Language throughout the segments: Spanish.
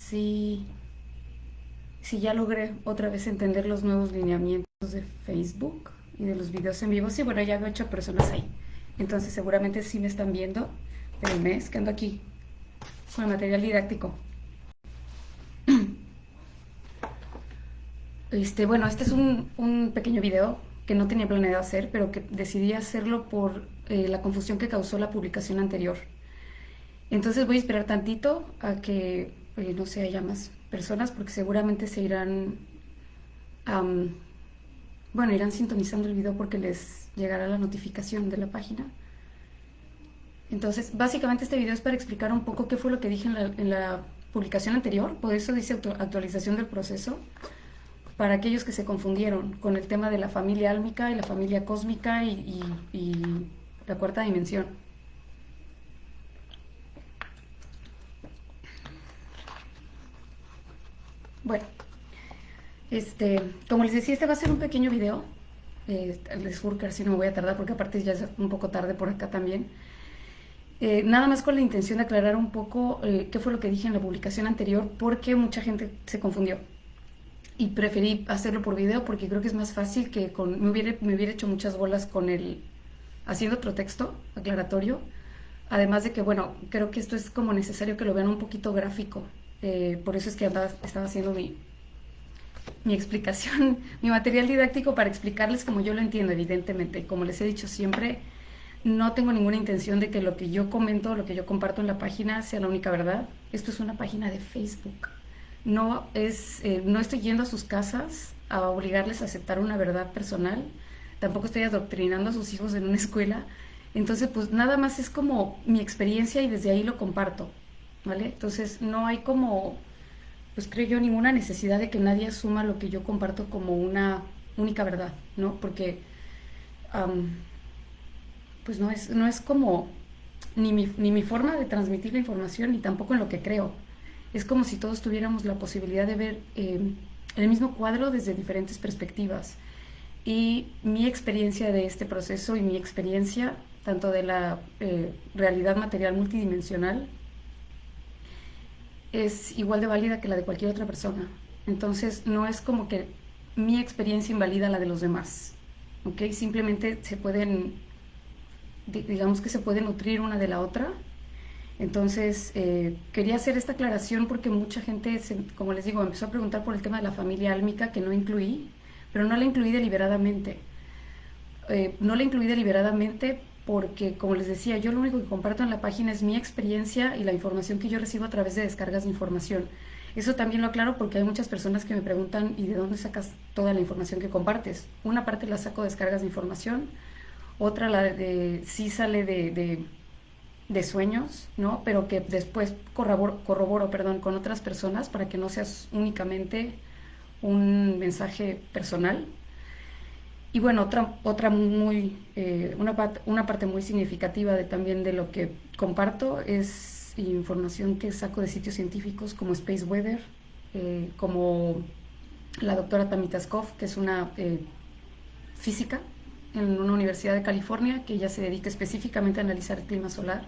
si ya logré otra vez entender los nuevos lineamientos de Facebook y de los videos en vivo. Sí, bueno, ya veo 8 personas ahí. Entonces seguramente sí me están viendo. Espérenme, es que ando aquí con el material didáctico. Bueno, este es un pequeño video que no tenía planeado hacer, pero que decidí hacerlo por la confusión que causó la publicación anterior. Entonces voy a esperar tantito a que, no sé, haya más personas, porque seguramente se irán, am, bueno, irán sintonizando el video porque les llegará la notificación de la página. Entonces, básicamente este video es para explicar un poco qué fue lo que dije en la publicación anterior, por eso dice actualización del proceso, para aquellos que se confundieron con el tema de la familia álmica y la familia cósmica y la cuarta dimensión. Bueno, como les decía, este va a ser un pequeño video. Les juro que así no me voy a tardar porque aparte ya es un poco tarde por acá también. Nada más con la intención de aclarar un poco qué fue lo que dije en la publicación anterior, porque mucha gente se confundió. Y preferí hacerlo por video porque creo que es más fácil que me hubiera hecho muchas bolas con haciendo otro texto aclaratorio. Además de que, bueno, creo que esto es como necesario que lo vean un poquito gráfico. Por eso es que estaba haciendo mi explicación, mi material didáctico para explicarles como yo lo entiendo, evidentemente. Como les he dicho siempre, no tengo ninguna intención de que lo que yo comento, lo que yo comparto en la página sea la única verdad. Esto es una página de Facebook. No estoy yendo a sus casas a obligarles a aceptar una verdad personal. Tampoco estoy adoctrinando a sus hijos en una escuela. Entonces, pues nada más es como mi experiencia y desde ahí lo comparto, ¿vale? Entonces, no hay como, pues creo yo, ninguna necesidad de que nadie asuma lo que yo comparto como una única verdad, ¿no? Porque, um, pues no es como ni mi forma de transmitir la información, ni tampoco en lo que creo. Es como si todos tuviéramos la posibilidad de ver el mismo cuadro desde diferentes perspectivas. Y mi experiencia de este proceso y mi experiencia tanto de la realidad material multidimensional es igual de válida que la de cualquier otra persona. Entonces no es como que mi experiencia invalida la de los demás, ¿ok? Simplemente digamos que se puede nutrir una de la otra. Entonces, quería hacer esta aclaración porque mucha gente, como les digo, empezó a preguntar por el tema de la familia álmica que no incluí, pero no la incluí deliberadamente. No la incluí deliberadamente porque, como les decía, yo lo único que comparto en la página es mi experiencia y la información que yo recibo a través de descargas de información. Eso también lo aclaro porque hay muchas personas que me preguntan, ¿y de dónde sacas toda la información que compartes? Una parte la saco de descargas de información, otra sí sale de sueños, ¿no? Pero que después corroboro, perdón, con otras personas para que no seas únicamente un mensaje personal. Y bueno, una parte muy significativa también de lo que comparto es información que saco de sitios científicos como Space Weather, como la doctora Tamita Skov, que es una física en una universidad de California, que ella se dedica específicamente a analizar el clima solar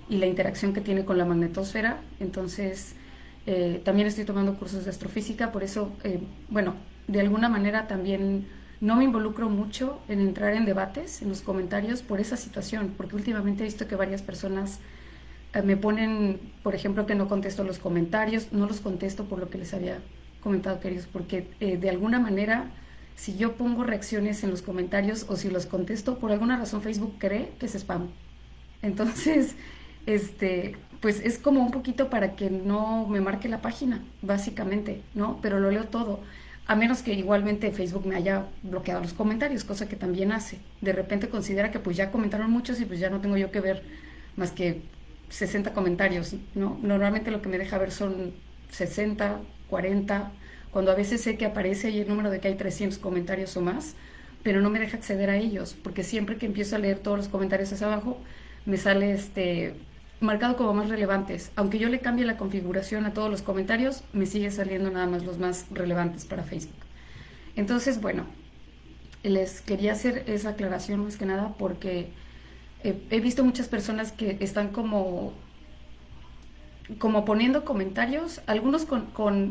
y la interacción que tiene con la magnetosfera. Entonces, también estoy tomando cursos de astrofísica, por eso, bueno, de alguna manera también no me involucro mucho en entrar en debates, en los comentarios, por esa situación, porque últimamente he visto que varias personas me ponen, por ejemplo, que no contesto los comentarios, no los contesto por lo que les había comentado, queridos, porque de alguna manera, si yo pongo reacciones en los comentarios o si los contesto, por alguna razón Facebook cree que es spam. Entonces, pues es como un poquito para que no me marque la página, básicamente, ¿no? Pero lo leo todo, a menos que igualmente Facebook me haya bloqueado los comentarios, cosa que también hace. De repente considera que pues ya comentaron muchos y pues ya no tengo yo que ver más que 60 comentarios, ¿no? Normalmente lo que me deja ver son 60, 40, cuando a veces sé que aparece ahí el número de que hay 300 comentarios o más, pero no me deja acceder a ellos, porque siempre que empiezo a leer todos los comentarios hacia abajo, me sale marcado como más relevantes. Aunque yo le cambie la configuración a todos los comentarios, me sigue saliendo nada más los más relevantes para Facebook. Entonces, bueno, les quería hacer esa aclaración más que nada porque he visto muchas personas que están como como poniendo comentarios, algunos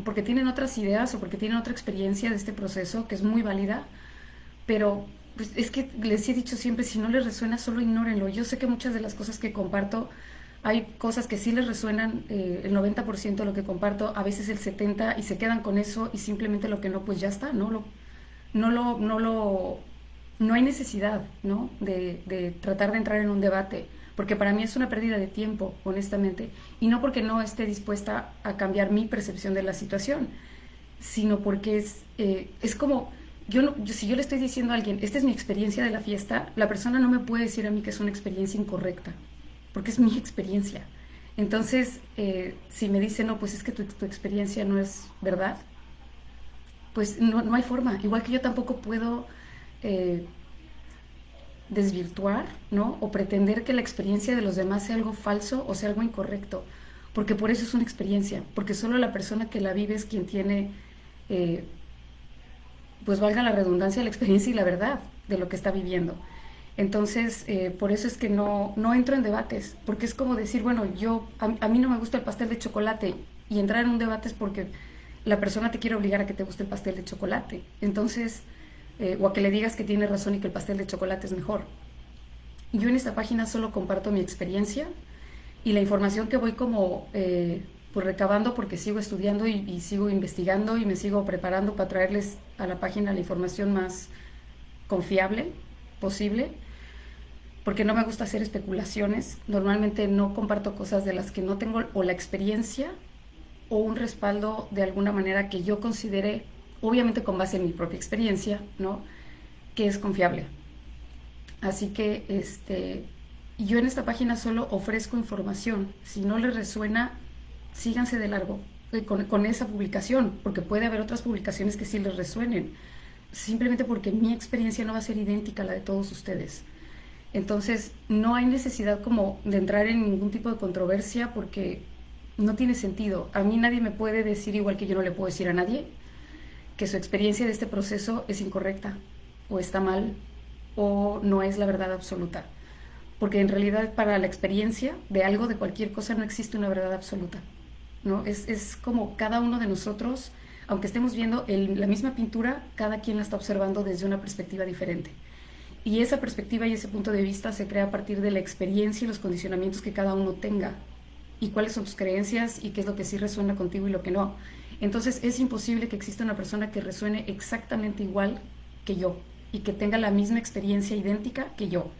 porque tienen otras ideas o porque tienen otra experiencia de este proceso que es muy válida, pero pues, es que les he dicho siempre, si no les resuena, solo ignórenlo. Yo sé que muchas de las cosas que comparto, hay cosas que sí les resuenan, el 90% de lo que comparto, a veces el 70%, y se quedan con eso, y simplemente lo que no, pues ya está, no hay necesidad, ¿no? De tratar de entrar en un debate, porque para mí es una pérdida de tiempo, honestamente, y no porque no esté dispuesta a cambiar mi percepción de la situación, sino porque es como, si yo le estoy diciendo a alguien, esta es mi experiencia de la fiesta, la persona no me puede decir a mí que es una experiencia incorrecta, porque es mi experiencia. Entonces, si me dice, no, pues es que tu experiencia no es verdad, pues no hay forma. Igual que yo tampoco puedo eh, desvirtuar, ¿no? O pretender que la experiencia de los demás sea algo falso o sea algo incorrecto, porque por eso es una experiencia, porque solo la persona que la vive es quien tiene, eh, pues valga la redundancia, la experiencia y la verdad de lo que está viviendo. Entonces, por eso es que no entro en debates, porque es como decir, bueno, a mí no me gusta el pastel de chocolate, y entrar en un debate es porque la persona te quiere obligar a que te guste el pastel de chocolate. Entonces, o a que le digas que tiene razón y que el pastel de chocolate es mejor. Yo en esta página solo comparto mi experiencia y la información que voy como pues recabando, porque sigo estudiando y sigo investigando y me sigo preparando para traerles a la página la información más confiable posible, porque no me gusta hacer especulaciones. Normalmente no comparto cosas de las que no tengo o la experiencia o un respaldo de alguna manera que yo considere, obviamente con base en mi propia experiencia, ¿no?, que es confiable. Así que yo en esta página solo ofrezco información. Si no les resuena, síganse de largo con esa publicación, porque puede haber otras publicaciones que sí les resuenen, simplemente porque mi experiencia no va a ser idéntica a la de todos ustedes. Entonces no hay necesidad como de entrar en ningún tipo de controversia, porque no tiene sentido. A mí nadie me puede decir, igual que yo no le puedo decir a nadie, que su experiencia de este proceso es incorrecta o está mal o no es la verdad absoluta, porque en realidad para la experiencia de algo, de cualquier cosa, no existe una verdad absoluta, ¿no? Es como cada uno de nosotros, aunque estemos viendo la misma pintura, cada quien la está observando desde una perspectiva diferente, y esa perspectiva y ese punto de vista se crea a partir de la experiencia y los condicionamientos que cada uno tenga, y cuáles son tus creencias y qué es lo que sí resuena contigo y lo que no. Entonces es imposible que exista una persona que resuene exactamente igual que yo y que tenga la misma experiencia idéntica que yo.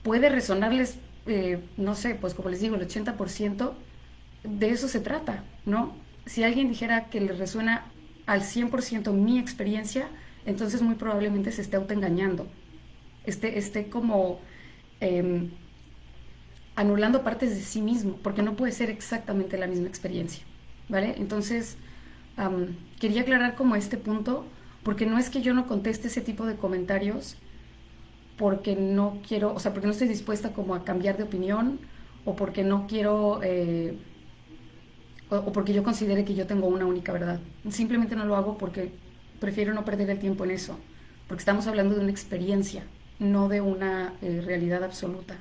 Puede resonarles, no sé, pues como les digo, el 80%, de eso se trata, ¿no? Si alguien dijera que le resuena al 100% mi experiencia, entonces muy probablemente se esté autoengañando, esté como anulando partes de sí mismo, porque no puede ser exactamente la misma experiencia, ¿vale? Entonces, quería aclarar como este punto, porque no es que yo no conteste ese tipo de comentarios porque no quiero, o sea, porque no estoy dispuesta como a cambiar de opinión, o porque no quiero, o porque yo considere que yo tengo una única verdad. Simplemente no lo hago porque prefiero no perder el tiempo en eso, porque estamos hablando de una experiencia, no de una realidad absoluta,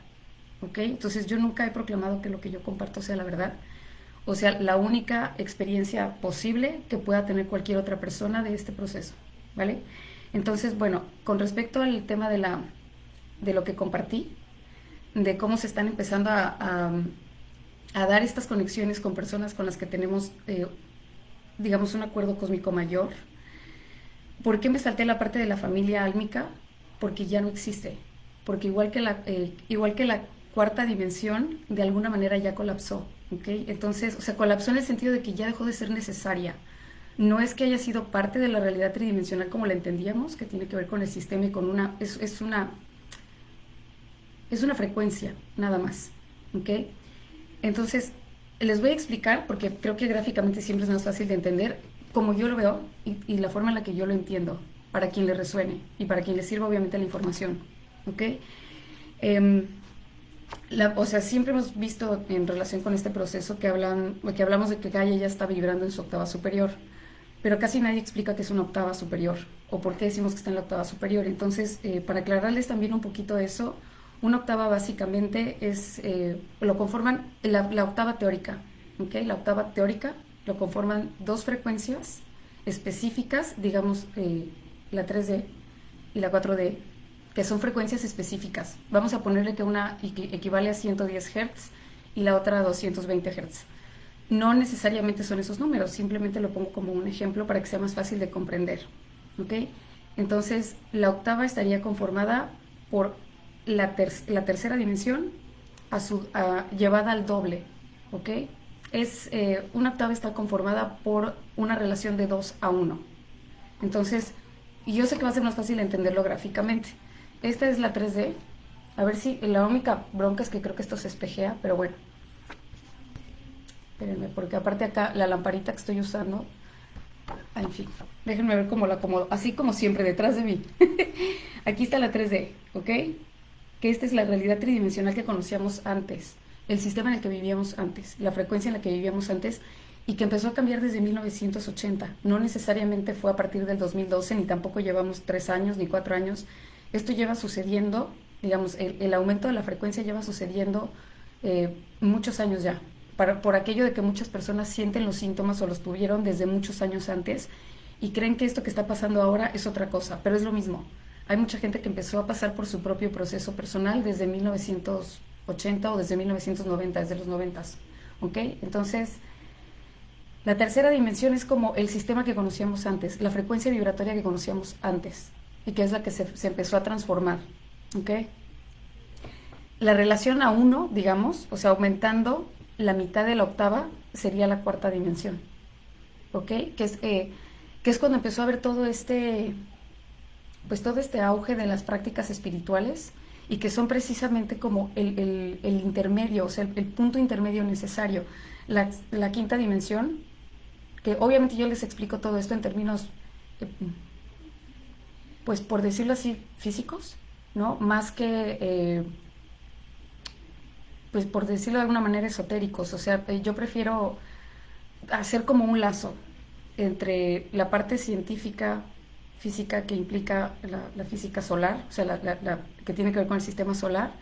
¿ok? Entonces yo nunca he proclamado que lo que yo comparto sea la verdad, o sea, la única experiencia posible que pueda tener cualquier otra persona de este proceso, ¿vale? Entonces, bueno, con respecto al tema de lo que compartí, de cómo se están empezando a dar estas conexiones con personas con las que tenemos, digamos, un acuerdo cósmico mayor. ¿Por qué me salté la parte de la familia álmica? Porque ya no existe, porque igual que la cuarta dimensión, de alguna manera ya colapsó, ¿ok? Entonces, o sea, colapsó en el sentido de que ya dejó de ser necesaria. No es que haya sido parte de la realidad tridimensional como la entendíamos, que tiene que ver con el sistema y con es una frecuencia, nada más, ¿ok? Entonces, les voy a explicar, porque creo que gráficamente siempre es más fácil de entender, como yo lo veo y la forma en la que yo lo entiendo, para quien le resuene y para quien le sirva obviamente la información, ¿ok? O sea, siempre hemos visto en relación con este proceso que hablamos de que Gaia ya está vibrando en su octava superior, pero casi nadie explica qué es una octava superior o por qué decimos que está en la octava superior. Entonces, para aclararles también un poquito eso, una octava básicamente lo conforman la octava teórica, ¿ok? La octava teórica lo conforman dos frecuencias específicas, digamos la 3D y la 4D, que son frecuencias específicas. Vamos a ponerle que una equivale a 110 Hz y la otra a 220 Hz. No necesariamente son esos números, simplemente lo pongo como un ejemplo para que sea más fácil de comprender, ¿ok? Entonces, la octava estaría conformada por la tercera dimensión llevada al doble, ¿ok? Una octava está conformada por una relación de 2 a 1. Entonces, yo sé que va a ser más fácil entenderlo gráficamente. Esta es la 3D. A ver si la única bronca es que creo que esto se espejea, pero bueno. Espérenme, porque aparte acá la lamparita que estoy usando, en fin, déjenme ver cómo la acomodo, así como siempre, detrás de mí. Aquí está la 3D, ¿ok? Que esta es la realidad tridimensional que conocíamos antes, el sistema en el que vivíamos antes, la frecuencia en la que vivíamos antes, y que empezó a cambiar desde 1980. No necesariamente fue a partir del 2012, ni tampoco llevamos 3 años ni 4 años. Esto lleva sucediendo, digamos, el aumento de la frecuencia lleva sucediendo muchos años ya. Por aquello de que muchas personas sienten los síntomas o los tuvieron desde muchos años antes y creen que esto que está pasando ahora es otra cosa, pero es lo mismo. Hay mucha gente que empezó a pasar por su propio proceso personal desde 1980 o desde 1990, desde los 90, ¿ok? Entonces, la tercera dimensión es como el sistema que conocíamos antes, la frecuencia vibratoria que conocíamos antes y que es la que se empezó a transformar, ¿ok? La relación a 1, digamos, o sea, aumentando la mitad de la octava, sería la cuarta dimensión, ¿ok? Que es cuando empezó a haber todo este auge de las prácticas espirituales y que son precisamente como el intermedio, o sea, el punto intermedio necesario. La quinta dimensión, que obviamente yo les explico todo esto en términos, pues por decirlo así, físicos, ¿no? Más que pues por decirlo de alguna manera, esotéricos. O sea, yo prefiero hacer como un lazo entre la parte científica, física, que implica la física solar, o sea, que tiene que ver con el sistema solar,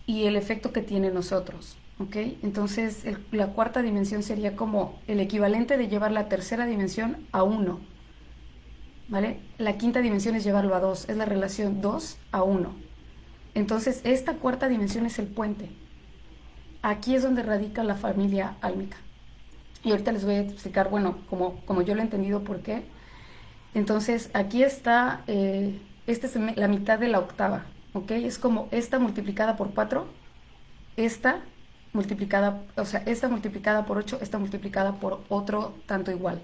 y el efecto que tiene nosotros, ¿ok? Entonces, la cuarta dimensión sería como el equivalente de llevar la tercera dimensión a 1, ¿vale? La quinta dimensión es llevarlo a 2, es la relación 2 a 1. Entonces, esta cuarta dimensión es el puente. Aquí es donde radica la familia álmica. Y ahorita les voy a explicar, bueno, como yo lo he entendido, por qué. Entonces, aquí está, esta es la mitad de la octava, ¿ok? Es como esta multiplicada por 4, esta multiplicada, o sea, esta multiplicada por 8, esta multiplicada por otro tanto igual.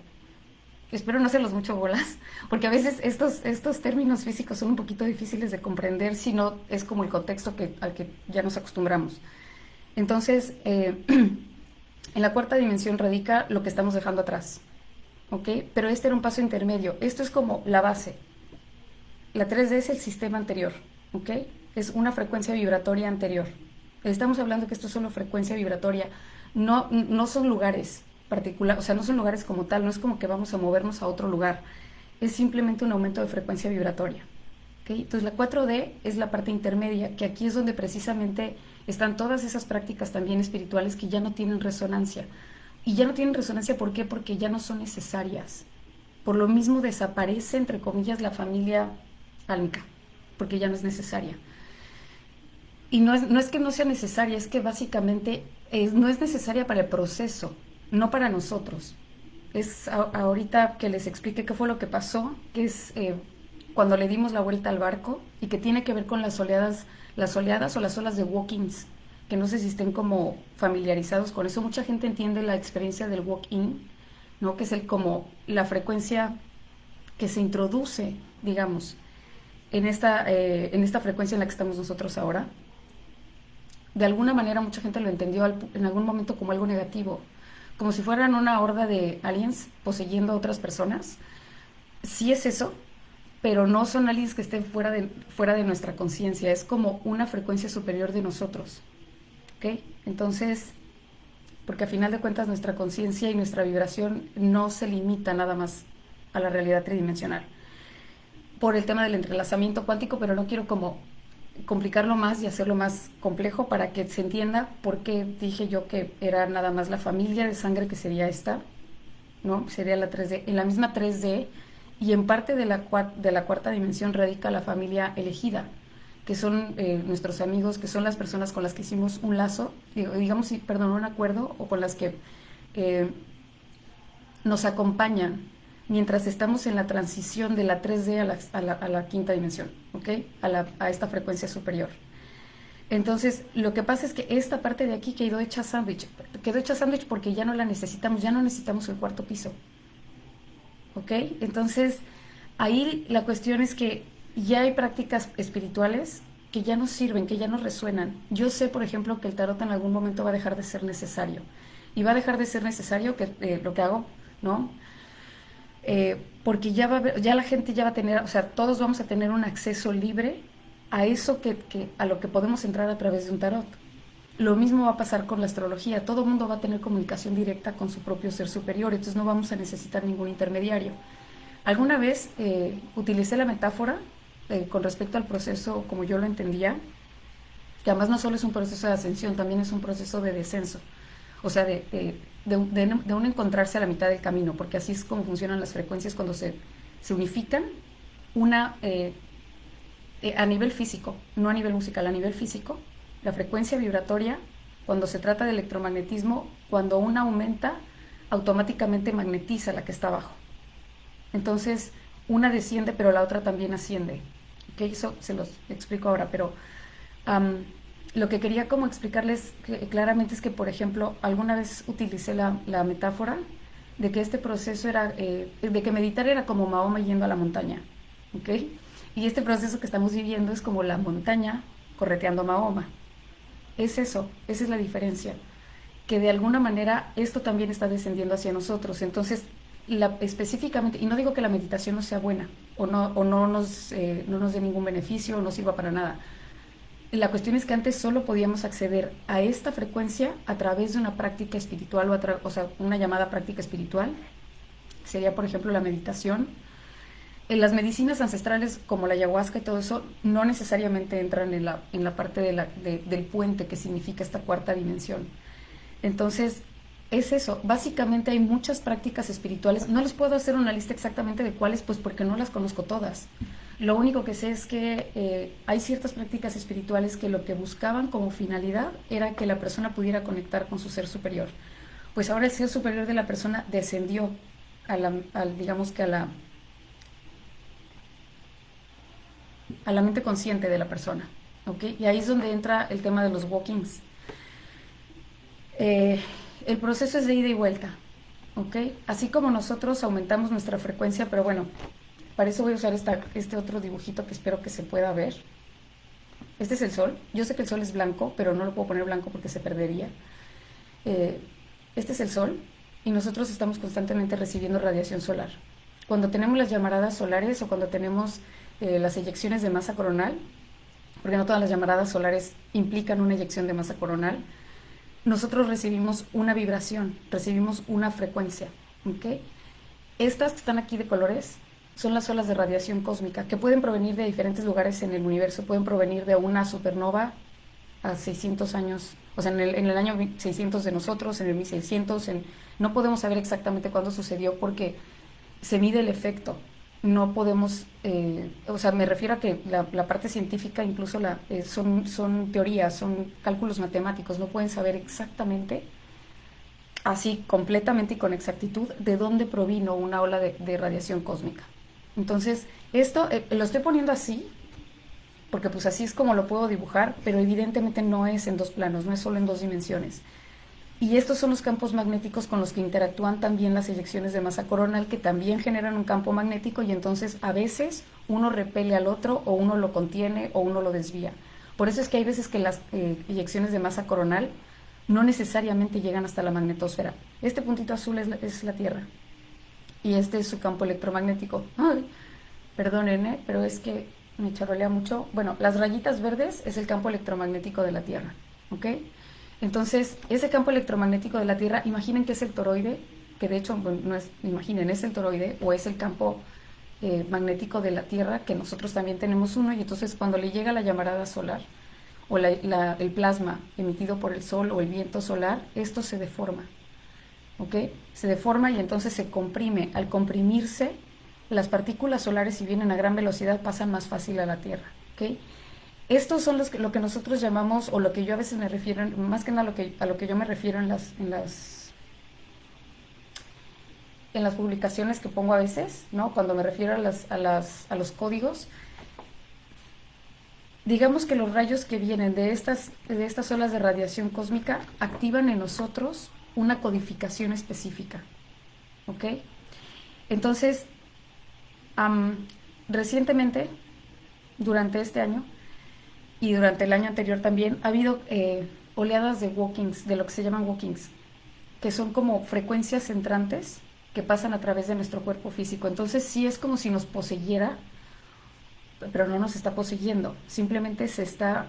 Espero no hacerlos mucho bolas, porque a veces estos términos físicos son un poquito difíciles de comprender si no es como el contexto al que ya nos acostumbramos. Entonces, en la cuarta dimensión radica lo que estamos dejando atrás, ¿ok? Pero este era un paso intermedio. Esto es como la base. La 3D es el sistema anterior, ¿ok? Es una frecuencia vibratoria anterior. Estamos hablando que esto es solo frecuencia vibratoria. No son lugares particulares, o sea, no son lugares como tal. No es como que vamos a movernos a otro lugar. Es simplemente un aumento de frecuencia vibratoria. ¿Okay? Entonces la 4D es la parte intermedia, que aquí es donde precisamente están todas esas prácticas también espirituales que ya no tienen resonancia. Y ya no tienen resonancia, ¿por qué? Porque ya no son necesarias. Por lo mismo desaparece, entre comillas, la familia álmica, porque ya no es necesaria. Y no es que no sea necesaria, es que básicamente no es necesaria para el proceso, no para nosotros. Es ahorita que les explique qué fue lo que pasó, que es cuando le dimos la vuelta al barco y que tiene que ver con las oleadas o las olas de walk-ins, que no sé si estén como familiarizados con eso. Mucha gente entiende la experiencia del walk-in, ¿no? Que es como la frecuencia que se introduce, digamos, en esta frecuencia en la que estamos nosotros ahora. De alguna manera mucha gente lo entendió en algún momento como algo negativo, como si fueran una horda de aliens poseyendo a otras personas. Sí es eso, pero no son aliens que estén fuera de nuestra conciencia, es como una frecuencia superior de nosotros, ¿ok? Entonces, porque a final de cuentas nuestra conciencia y nuestra vibración no se limita nada más a la realidad tridimensional, por el tema del entrelazamiento cuántico, pero no quiero como complicarlo más y hacerlo más complejo para que se entienda por qué dije yo que era nada más la familia de sangre que sería esta, ¿no? Sería la 3D. En la misma 3D y en parte de la cuarta dimensión radica la familia elegida, que son nuestros amigos, que son las personas con las que hicimos un lazo, digamos, perdón, un acuerdo, o con las que eh, nos acompañan mientras estamos en la transición de la 3D a la quinta dimensión, ¿ok? A esta frecuencia superior. Entonces, lo que pasa es que esta parte de aquí quedó hecha sándwich porque ya no la necesitamos, ya no necesitamos el cuarto piso, ¿ok? Entonces, ahí la cuestión es que ya hay prácticas espirituales que ya nos sirven, que ya nos resuenan. Yo sé, por ejemplo, que el tarot en algún momento va a dejar de ser necesario. Y va a dejar de ser necesario que lo que hago, ¿no? Porque ya la gente ya va a tener, o sea, todos vamos a tener un acceso libre a eso a lo que podemos entrar a través de un tarot. Lo mismo va a pasar con la astrología. Todo el mundo va a tener comunicación directa con su propio ser superior, entonces no vamos a necesitar ningún intermediario. Alguna vez utilicé la metáfora con respecto al proceso como yo lo entendía, que además no solo es un proceso de ascensión, también es un proceso de descenso. O sea, de un encontrarse a la mitad del camino, porque así es como funcionan las frecuencias cuando se unifican a nivel físico, no a nivel musical, a nivel físico. La frecuencia vibratoria, cuando se trata de electromagnetismo, cuando una aumenta, automáticamente magnetiza la que está abajo. Entonces, una desciende, pero la otra también asciende. ¿Okay? Eso se los explico ahora, pero lo que quería como explicarles claramente es que, por ejemplo, alguna vez utilicé la metáfora de que este proceso era, de que meditar era como Mahoma yendo a la montaña, ¿ok? Y este proceso que estamos viviendo es como la montaña correteando a Mahoma. Es eso, esa es la diferencia, que de alguna manera esto también está descendiendo hacia nosotros. Entonces, específicamente, y no digo que la meditación no sea buena o no nos dé ningún beneficio o no sirva para nada. La cuestión es que antes solo podíamos acceder a esta frecuencia a través de una práctica espiritual, o sea, una llamada práctica espiritual. Sería, por ejemplo, la meditación. En las medicinas ancestrales, como la ayahuasca y todo eso, no necesariamente entran en la parte del puente que significa esta cuarta dimensión. Entonces, es eso. Básicamente hay muchas prácticas espirituales. No les puedo hacer una lista exactamente de cuáles, pues porque no las conozco todas. Lo único que sé es que hay ciertas prácticas espirituales que lo que buscaban como finalidad era que la persona pudiera conectar con su ser superior. Pues ahora el ser superior de la persona descendió digamos que a la mente consciente de la persona, ¿ok? Y ahí es donde entra el tema de los walk-ins. El proceso es de ida y vuelta, ¿ok? Así como nosotros aumentamos nuestra frecuencia, pero bueno, para eso voy a usar este otro dibujito que espero que se pueda ver. Este es el sol. Yo sé que el sol es blanco, pero no lo puedo poner blanco porque se perdería. Este es el sol y nosotros estamos constantemente recibiendo radiación solar. Cuando tenemos las llamaradas solares o cuando tenemos las eyecciones de masa coronal, porque no todas las llamaradas solares implican una eyección de masa coronal, nosotros recibimos una vibración, recibimos una frecuencia, ¿ok? Estas que están aquí de colores son las olas de radiación cósmica, que pueden provenir de diferentes lugares en el universo, pueden provenir de una supernova a 600 años, o sea, en el año 600 de nosotros, en el 1600, no podemos saber exactamente cuándo sucedió porque se mide el efecto. No podemos, o sea, me refiero a que la parte científica incluso son teorías, son cálculos matemáticos, no pueden saber exactamente, así completamente y con exactitud, de dónde provino una ola de radiación cósmica. Entonces, esto lo estoy poniendo así, porque pues así es como lo puedo dibujar, pero evidentemente no es en dos planos, no es solo en dos dimensiones. Y estos son los campos magnéticos con los que interactúan también las eyecciones de masa coronal, que también generan un campo magnético y entonces a veces uno repele al otro o uno lo contiene o uno lo desvía. Por eso es que hay veces que las eyecciones de masa coronal no necesariamente llegan hasta la magnetosfera. Este puntito azul es la Tierra y este es su campo electromagnético. Ay, perdonen, pero es que me charolea mucho. Bueno, las rayitas verdes es el campo electromagnético de la Tierra, ¿ok? Entonces, ese campo electromagnético de la Tierra, imaginen que es el toroide, que de hecho, bueno, no es, imaginen, es el toroide o es el campo magnético de la Tierra, que nosotros también tenemos uno, y entonces cuando le llega la llamarada solar o el plasma emitido por el sol o el viento solar, esto se deforma, ¿ok? Se deforma y entonces se comprime. Al comprimirse, las partículas solares, si vienen a gran velocidad, pasan más fácil a la Tierra, ¿ok? Estos son lo que nosotros llamamos, o lo que yo a veces me refiero, más que nada a lo que yo me refiero en las publicaciones que pongo a veces, ¿no? Cuando me refiero a los códigos, digamos que los rayos que vienen de estas olas de radiación cósmica activan en nosotros una codificación específica, ¿ok? Entonces, recientemente, durante este año y durante el año anterior también, ha habido oleadas de walkings, de lo que se llaman walkings, que son como frecuencias entrantes que pasan a través de nuestro cuerpo físico. Entonces sí es como si nos poseyera, pero no nos está poseyendo, simplemente se está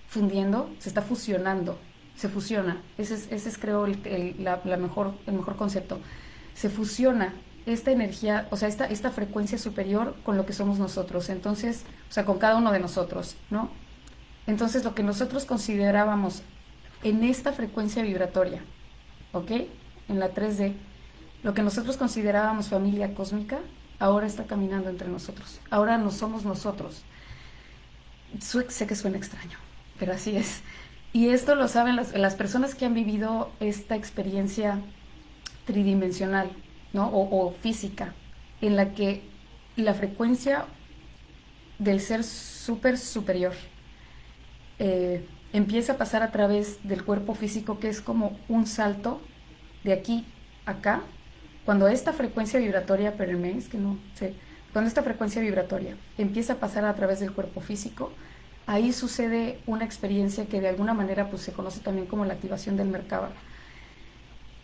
fundiendo, se está fusionando, se fusiona. Ese es creo el mejor concepto. Se fusiona esta energía, o sea, esta frecuencia superior con lo que somos nosotros. Entonces, o sea, con cada uno de nosotros, ¿no? Entonces, lo que nosotros considerábamos en esta frecuencia vibratoria, ¿ok? En la 3D, lo que nosotros considerábamos familia cósmica, ahora está caminando entre nosotros. Ahora no somos nosotros. Sé que suena extraño, pero así es. Y esto lo saben las personas que han vivido esta experiencia tridimensional, ¿no? O física, en la que la frecuencia del ser superior empieza a pasar a través del cuerpo físico, que es como un salto de aquí a acá. Cuando esta frecuencia vibratoria, es que no sé, cuando esta frecuencia vibratoria empieza a pasar a través del cuerpo físico, ahí sucede una experiencia que de alguna manera pues se conoce también como la activación del Merkaba.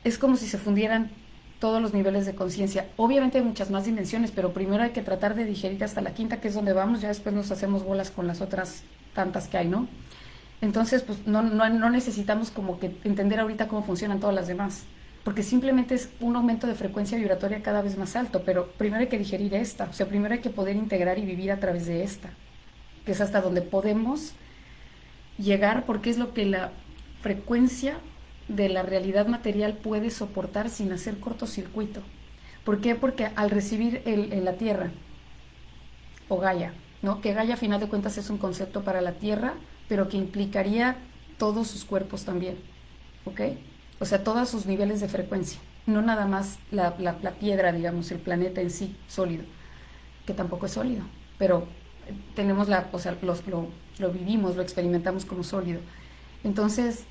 Es como si se fundieran todos los niveles de conciencia. Obviamente hay muchas más dimensiones, pero primero hay que tratar de digerir hasta la quinta, que es donde vamos, ya después nos hacemos bolas con las otras tantas que hay, ¿no? Entonces, pues no necesitamos como que entender ahorita cómo funcionan todas las demás, porque simplemente es un aumento de frecuencia vibratoria cada vez más alto, pero primero hay que digerir esta, o sea, primero hay que poder integrar y vivir a través de esta, que es hasta donde podemos llegar, porque es lo que la frecuencia de la realidad material puede soportar sin hacer cortocircuito. ¿Por qué? Porque al recibir la Tierra, o Gaia, ¿no? Que Gaia a final de cuentas es un concepto para la Tierra, pero que implicaría todos sus cuerpos también, ¿ok? O sea, todos sus niveles de frecuencia, no nada más la piedra, digamos, el planeta en sí, sólido, que tampoco es sólido, pero tenemos o sea, lo vivimos, lo experimentamos como sólido. Entonces,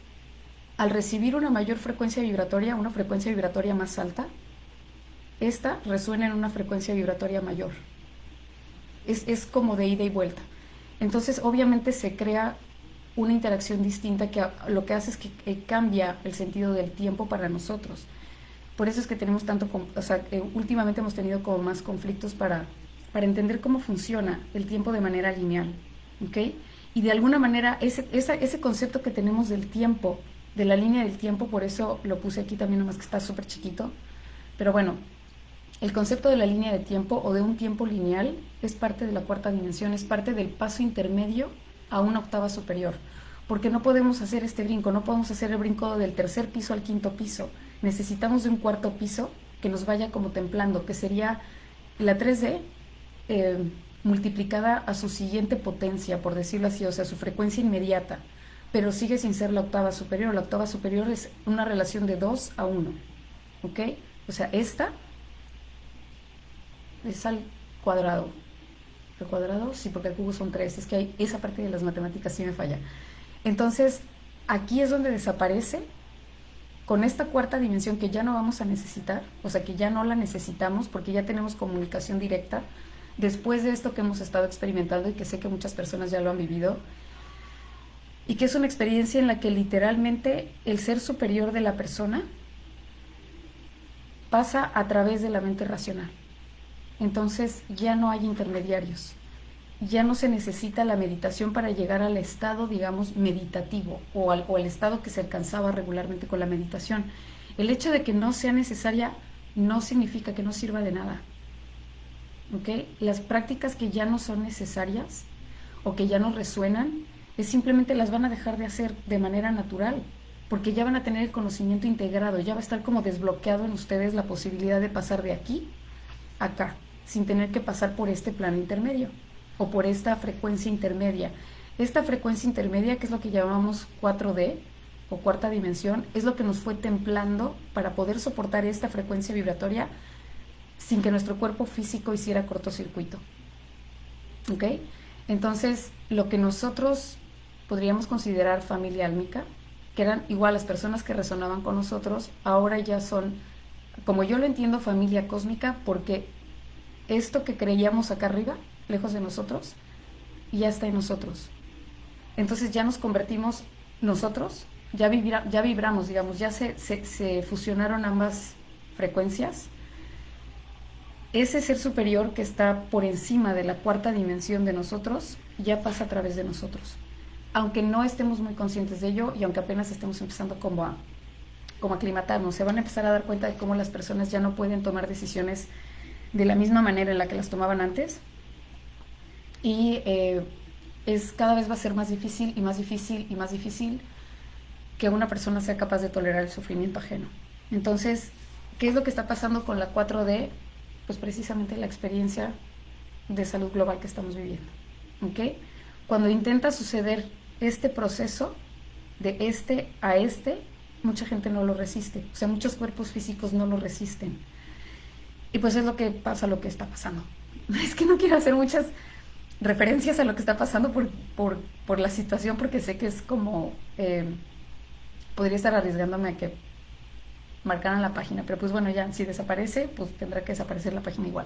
al recibir una mayor frecuencia vibratoria, una frecuencia vibratoria más alta, esta resuena en una frecuencia vibratoria mayor. Es como de ida y vuelta. Entonces, obviamente se crea una interacción distinta que lo que hace es que cambia el sentido del tiempo para nosotros. Por eso es que tenemos últimamente hemos tenido como más conflictos para entender cómo funciona el tiempo de manera lineal, ¿ok? Y de alguna manera ese concepto que tenemos del tiempo, de la línea del tiempo, por eso lo puse aquí también, nomás que está súper chiquito, pero bueno, el concepto de la línea de tiempo o de un tiempo lineal es parte de la cuarta dimensión, es parte del paso intermedio a una octava superior, porque no podemos hacer este brinco, no podemos hacer el brinco del tercer piso al quinto piso, necesitamos de un cuarto piso que nos vaya como templando, que sería la 3D multiplicada a su siguiente potencia, por decirlo así, o sea, su frecuencia inmediata, pero sigue sin ser la octava superior. La octava superior es una relación de 2 a 1, ¿ok? O sea, esta es al cuadrado. ¿El cuadrado? Sí, porque el cubo son 3. Es que hay esa parte de las matemáticas sí me falla. Entonces, aquí es donde desaparece con esta cuarta dimensión que ya no vamos a necesitar, o sea, que ya no la necesitamos porque ya tenemos comunicación directa después de esto que hemos estado experimentando y que sé que muchas personas ya lo han vivido, y que es una experiencia en la que literalmente el ser superior de la persona pasa a través de la mente racional. Entonces ya no hay intermediarios, ya no se necesita la meditación para llegar al estado, digamos, meditativo o al estado que se alcanzaba regularmente con la meditación. El hecho de que no sea necesaria no significa que no sirva de nada. ¿ok? Las prácticas que ya no son necesarias o que ya no resuenan, es simplemente las van a dejar de hacer de manera natural, porque ya van a tener el conocimiento integrado, ya va a estar como desbloqueado en ustedes la posibilidad de pasar de aquí a acá, sin tener que pasar por este plano intermedio o por esta frecuencia intermedia. Esta frecuencia intermedia, que es lo que llamamos 4D o cuarta dimensión, es lo que nos fue templando para poder soportar esta frecuencia vibratoria sin que nuestro cuerpo físico hiciera cortocircuito. ¿Ok? Entonces, lo que nosotros podríamos considerar familia álmica, que eran igual las personas que resonaban con nosotros, ahora ya son, como yo lo entiendo, familia cósmica, porque esto que creíamos acá arriba, lejos de nosotros, ya está en nosotros. Entonces ya nos convertimos nosotros, ya vibramos, digamos, ya se fusionaron ambas frecuencias. Ese ser superior que está por encima de la cuarta dimensión de nosotros ya pasa a través de nosotros, aunque no estemos muy conscientes de ello y aunque apenas estemos empezando como a aclimatarnos. Se van a empezar a dar cuenta de cómo las personas ya no pueden tomar decisiones de la misma manera en la que las tomaban antes, y cada vez va a ser más difícil y más difícil y más difícil que una persona sea capaz de tolerar el sufrimiento ajeno. Entonces, ¿qué es lo que está pasando con la 4D? Pues precisamente la experiencia de salud global que estamos viviendo, ¿ok? Cuando intenta suceder este proceso de este a este, mucha gente no lo resiste, o sea, muchos cuerpos físicos no lo resisten. Y pues es lo que pasa, lo que está pasando. Es que no quiero hacer muchas referencias a lo que está pasando por la situación, porque sé que es como, podría estar arriesgándome a que marcaran la página, pero pues bueno, ya, si desaparece, pues tendrá que desaparecer la página igual.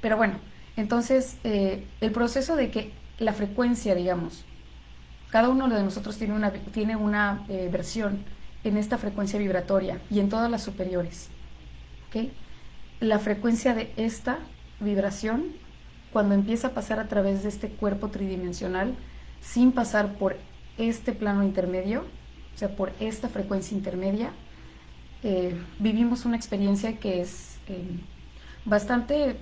Pero bueno, entonces, el proceso de que la frecuencia, digamos, cada uno de nosotros tiene una versión en esta frecuencia vibratoria y en todas las superiores, ¿ok? La frecuencia de esta vibración, cuando empieza a pasar a través de este cuerpo tridimensional, sin pasar por este plano intermedio, o sea, por esta frecuencia intermedia, vivimos una experiencia que es bastante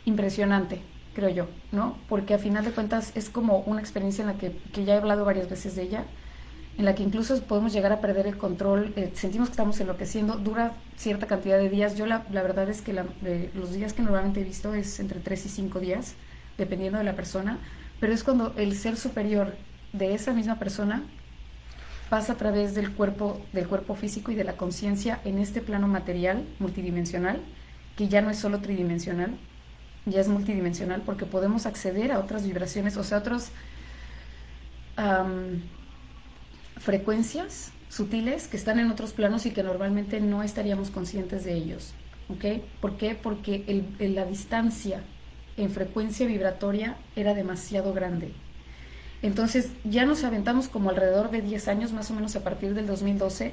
impresionante, creo yo, ¿no? Porque a final de cuentas es como una experiencia en la que ya he hablado varias veces de ella, en la que incluso podemos llegar a perder el control, sentimos que estamos enloqueciendo, dura cierta cantidad de días. Yo la verdad es que los días que normalmente he visto es entre 3 y 5 días, dependiendo de la persona, pero es cuando el ser superior de esa misma persona pasa a través del cuerpo físico y de la conciencia en este plano material multidimensional, que ya no es solo tridimensional, ya es multidimensional, porque podemos acceder a otras vibraciones, o sea, otras frecuencias sutiles que están en otros planos y que normalmente no estaríamos conscientes de ellos, ¿ok? ¿Por qué? Porque la distancia en frecuencia vibratoria era demasiado grande. Entonces ya nos aventamos como alrededor de 10 años, más o menos a partir del 2012,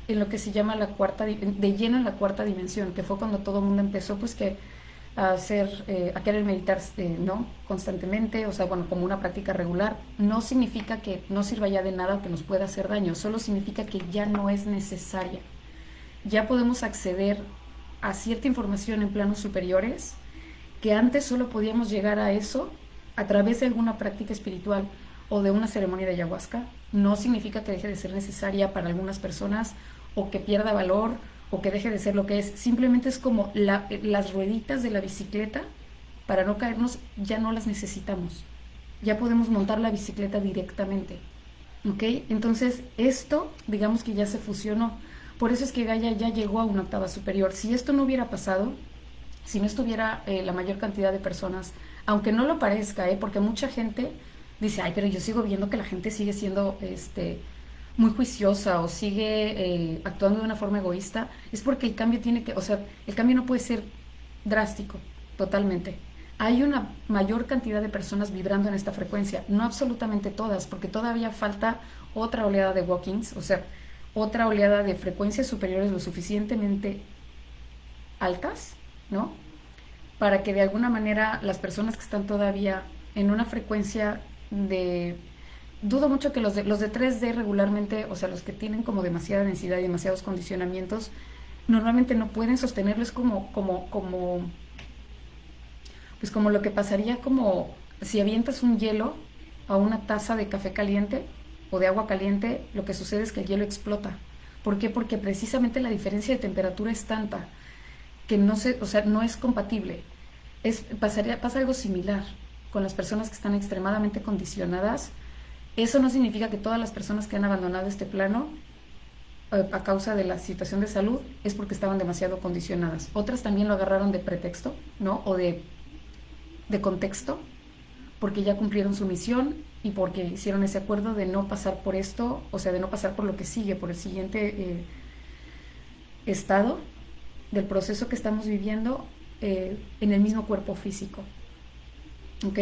en lo que se llama de lleno en la cuarta dimensión, que fue cuando todo el mundo empezó pues a querer meditar, ¿no? Constantemente, o sea, bueno, como una práctica regular. No significa que no sirva ya de nada o que nos pueda hacer daño, solo significa que ya no es necesaria. Ya podemos acceder a cierta información en planos superiores, que antes solo podíamos llegar a eso a través de alguna práctica espiritual o de una ceremonia de ayahuasca. No significa que deje de ser necesaria para algunas personas o que pierda valor o que deje de ser lo que es. Simplemente es como las rueditas de la bicicleta, para no caernos, ya no las necesitamos. Ya podemos montar la bicicleta directamente, ¿ok? Entonces esto, digamos que ya se fusionó. Por eso es que Gaia ya llegó a una octava superior. Si esto no hubiera pasado, si no estuviera la mayor cantidad de personas, aunque no lo parezca, porque mucha gente dice, ay, pero yo sigo viendo que la gente sigue siendo muy juiciosa o sigue actuando de una forma egoísta, es porque el cambio el cambio no puede ser drástico, totalmente. Hay una mayor cantidad de personas vibrando en esta frecuencia, no absolutamente todas, porque todavía falta otra oleada de walk-ins, o sea, otra oleada de frecuencias superiores lo suficientemente altas, ¿no? Para que de alguna manera las personas que están todavía en una frecuencia dudo mucho que los de 3D regularmente, o sea, los que tienen como demasiada densidad y demasiados condicionamientos, normalmente no pueden sostenerlo. Es como Pues como lo que pasaría como si avientas un hielo a una taza de café caliente o de agua caliente, lo que sucede es que el hielo explota. ¿Por qué? Porque precisamente la diferencia de temperatura es tanta que no se, o sea, no es compatible. Pasa algo similar con las personas que están extremadamente condicionadas. Eso no significa que todas las personas que han abandonado este plano a causa de la situación de salud es porque estaban demasiado condicionadas. Otras también lo agarraron de pretexto, ¿no? O de contexto, porque ya cumplieron su misión y porque hicieron ese acuerdo de no pasar por esto, o sea, de no pasar por lo que sigue, por el siguiente estado del proceso que estamos viviendo en el mismo cuerpo físico. ¿Ok?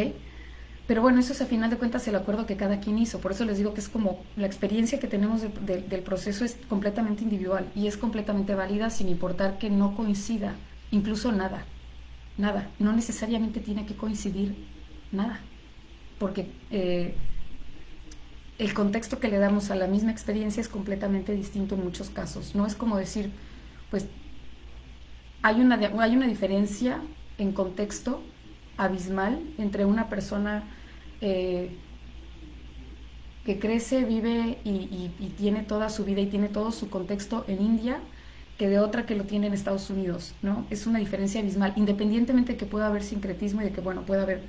Pero bueno, eso es a final de cuentas el acuerdo que cada quien hizo. Por eso les digo que es como la experiencia que tenemos del proceso es completamente individual y es completamente válida sin importar que no coincida, incluso nada. Nada. No necesariamente tiene que coincidir nada. Porque el contexto que le damos a la misma experiencia es completamente distinto en muchos casos. No es como decir, pues hay una diferencia en contexto abismal entre una persona que crece, vive y tiene toda su vida y tiene todo su contexto en India que de otra que lo tiene en Estados Unidos, ¿no? Es una diferencia abismal, independientemente de que pueda haber sincretismo y de que, bueno, pueda haber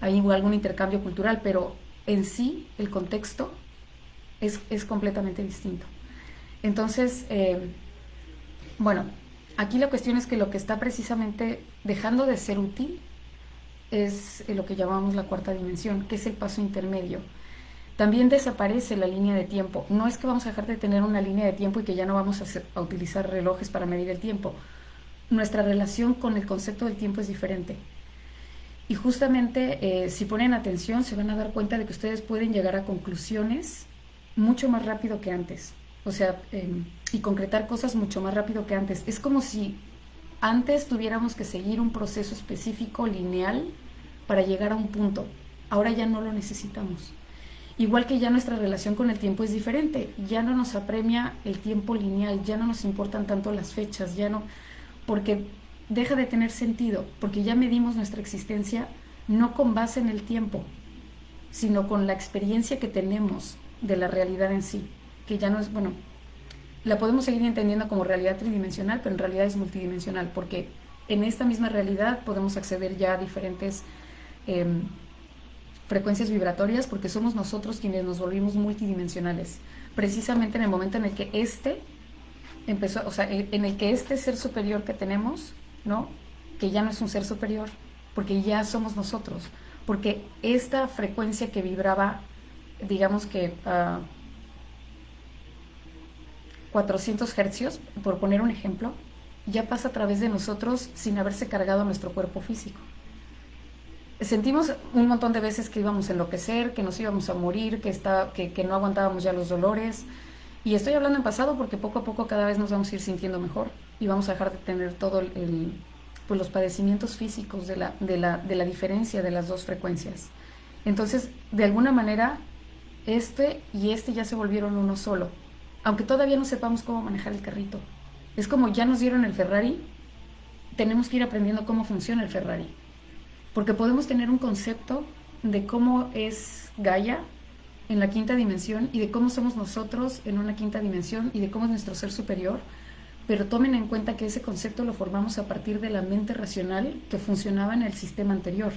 ahí algún intercambio cultural, pero en sí el contexto es completamente distinto. Entonces, bueno, aquí la cuestión es que lo que está precisamente dejando de ser útil es lo que llamamos la cuarta dimensión, que es el paso intermedio. También desaparece la línea de tiempo. No es que vamos a dejar de tener una línea de tiempo y que ya no vamos a utilizar relojes para medir el tiempo. Nuestra relación con el concepto del tiempo es diferente. Y justamente si ponen atención se van a dar cuenta de que ustedes pueden llegar a conclusiones mucho más rápido que antes. O sea, y concretar cosas mucho más rápido que antes. Es como si antes tuviéramos que seguir un proceso específico, lineal, para llegar a un punto. Ahora ya no lo necesitamos. Igual que ya nuestra relación con el tiempo es diferente. Ya no nos apremia el tiempo lineal, ya no nos importan tanto las fechas, ya no, porque deja de tener sentido, porque ya medimos nuestra existencia no con base en el tiempo, sino con la experiencia que tenemos de la realidad en sí, que ya no es, bueno, la podemos seguir entendiendo como realidad tridimensional, pero en realidad es multidimensional, porque en esta misma realidad podemos acceder ya a diferentes frecuencias vibratorias, porque somos nosotros quienes nos volvimos multidimensionales, precisamente en el momento en el que empezó, o sea, en el que este ser superior que tenemos, ¿no? Que ya no es un ser superior, porque ya somos nosotros, porque esta frecuencia que vibraba, digamos que 400 hercios, por poner un ejemplo, ya pasa a través de nosotros sin haberse cargado a nuestro cuerpo físico. Sentimos un montón de veces que íbamos a enloquecer, que nos íbamos a morir, que no aguantábamos ya los dolores. Y estoy hablando en pasado porque poco a poco cada vez nos vamos a ir sintiendo mejor y vamos a dejar de tener todo pues los padecimientos físicos de la diferencia de las dos frecuencias. Entonces, de alguna manera, este y este ya se volvieron uno solo, aunque todavía no sepamos cómo manejar el carrito. Es como ya nos dieron el Ferrari, tenemos que ir aprendiendo cómo funciona el Ferrari, porque podemos tener un concepto de cómo es Gaia en la quinta dimensión y de cómo somos nosotros en una quinta dimensión y de cómo es nuestro ser superior, pero tomen en cuenta que ese concepto lo formamos a partir de la mente racional que funcionaba en el sistema anterior.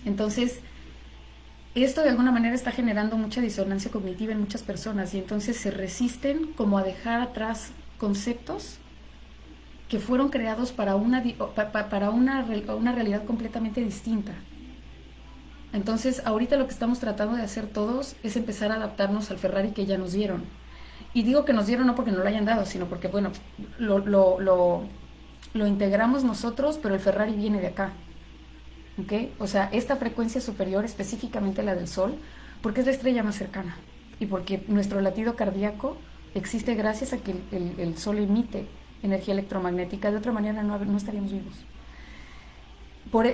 Entonces, esto de alguna manera está generando mucha disonancia cognitiva en muchas personas y entonces se resisten como a dejar atrás conceptos que fueron creados para una realidad completamente distinta. Entonces, ahorita lo que estamos tratando de hacer todos es empezar a adaptarnos al Ferrari que ya nos dieron. Y digo que nos dieron no porque nos lo hayan dado, sino porque, bueno, lo integramos nosotros, pero el Ferrari viene de acá. ¿Okay? O sea, esta frecuencia superior, específicamente la del Sol, porque es la estrella más cercana y porque nuestro latido cardíaco existe gracias a que el Sol emite energía electromagnética. De otra manera no estaríamos vivos.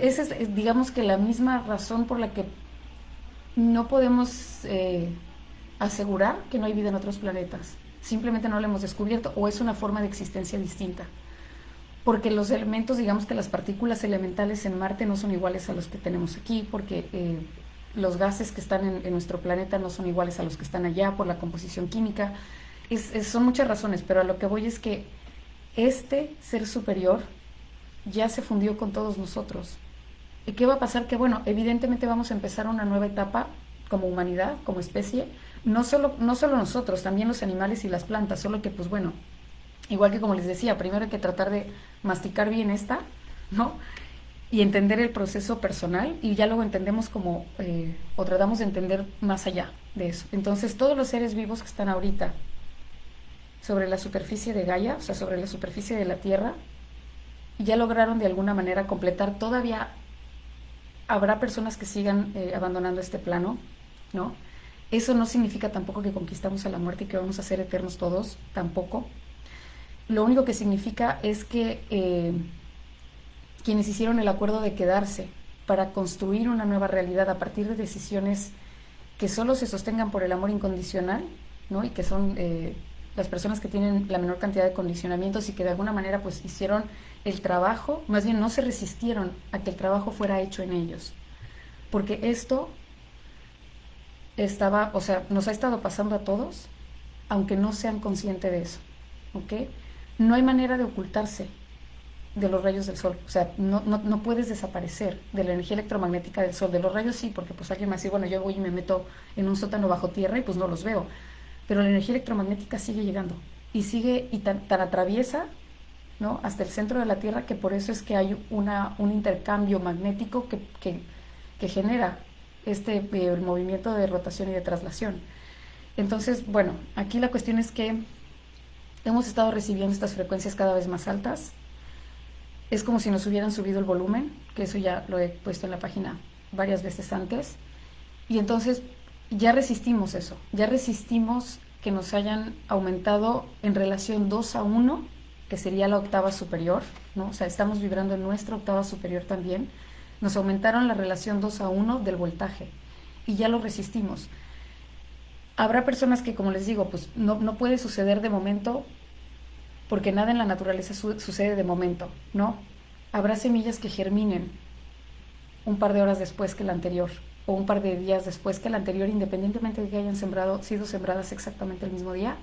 Esa es, digamos que la misma razón por la que no podemos asegurar que no hay vida en otros planetas. Simplemente no la hemos descubierto o es una forma de existencia distinta. porque los elementos, digamos que las partículas elementales en Marte no son iguales a los que tenemos aquí, porque los gases que están en nuestro planeta no son iguales a los que están allá por la composición química. Son muchas razones, pero a lo que voy es que este ser superior ya se fundió con todos nosotros. ¿Y qué va a pasar? Que bueno, evidentemente vamos a empezar una nueva etapa como humanidad, como especie, no solo nosotros, también los animales y las plantas, solo que pues bueno, igual que como les decía, primero hay que tratar de masticar bien esta, ¿no? Y entender el proceso personal y ya luego entendemos como, o tratamos de entender más allá de eso. Entonces todos los seres vivos que están ahorita sobre la superficie de Gaia, o sea, sobre la superficie de la Tierra, ya lograron de alguna manera completar. Todavía habrá personas que sigan abandonando este plano, ¿no? Eso no significa tampoco que conquistamos a la muerte y que vamos a ser eternos todos, tampoco. Lo único que significa es que quienes hicieron el acuerdo de quedarse para construir una nueva realidad a partir de decisiones que solo se sostengan por el amor incondicional, ¿no? Y que son las personas que tienen la menor cantidad de condicionamientos y que de alguna manera pues hicieron el trabajo, más bien no se resistieron a que el trabajo fuera hecho en ellos, porque esto nos ha estado pasando a todos, aunque no sean conscientes de eso, ¿ok? No hay manera de ocultarse de los rayos del sol, o sea, no puedes desaparecer de la energía electromagnética del sol. De los rayos sí, porque pues alguien me dice, bueno, yo voy y me meto en un sótano bajo tierra y pues no los veo, pero la energía electromagnética sigue llegando y sigue y tan atraviesa, ¿no?, hasta el centro de la Tierra, que por eso es que hay un intercambio magnético que genera el movimiento de rotación y de traslación. Entonces, bueno, aquí la cuestión es que hemos estado recibiendo estas frecuencias cada vez más altas. Es como si nos hubieran subido el volumen, que eso ya lo he puesto en la página varias veces antes, y entonces ya resistimos eso, ya resistimos que nos hayan aumentado en relación 2:1, que sería la octava superior, ¿no? O sea, estamos vibrando en nuestra octava superior también. Nos aumentaron la relación 2:1 del voltaje y ya lo resistimos. Habrá personas que, como les digo, pues no puede suceder de momento, porque nada en la naturaleza sucede de momento, ¿no? Habrá semillas que germinen un par de horas después que la anterior, o un par de días después que la anterior, independientemente de que hayan sido sembradas exactamente el mismo día.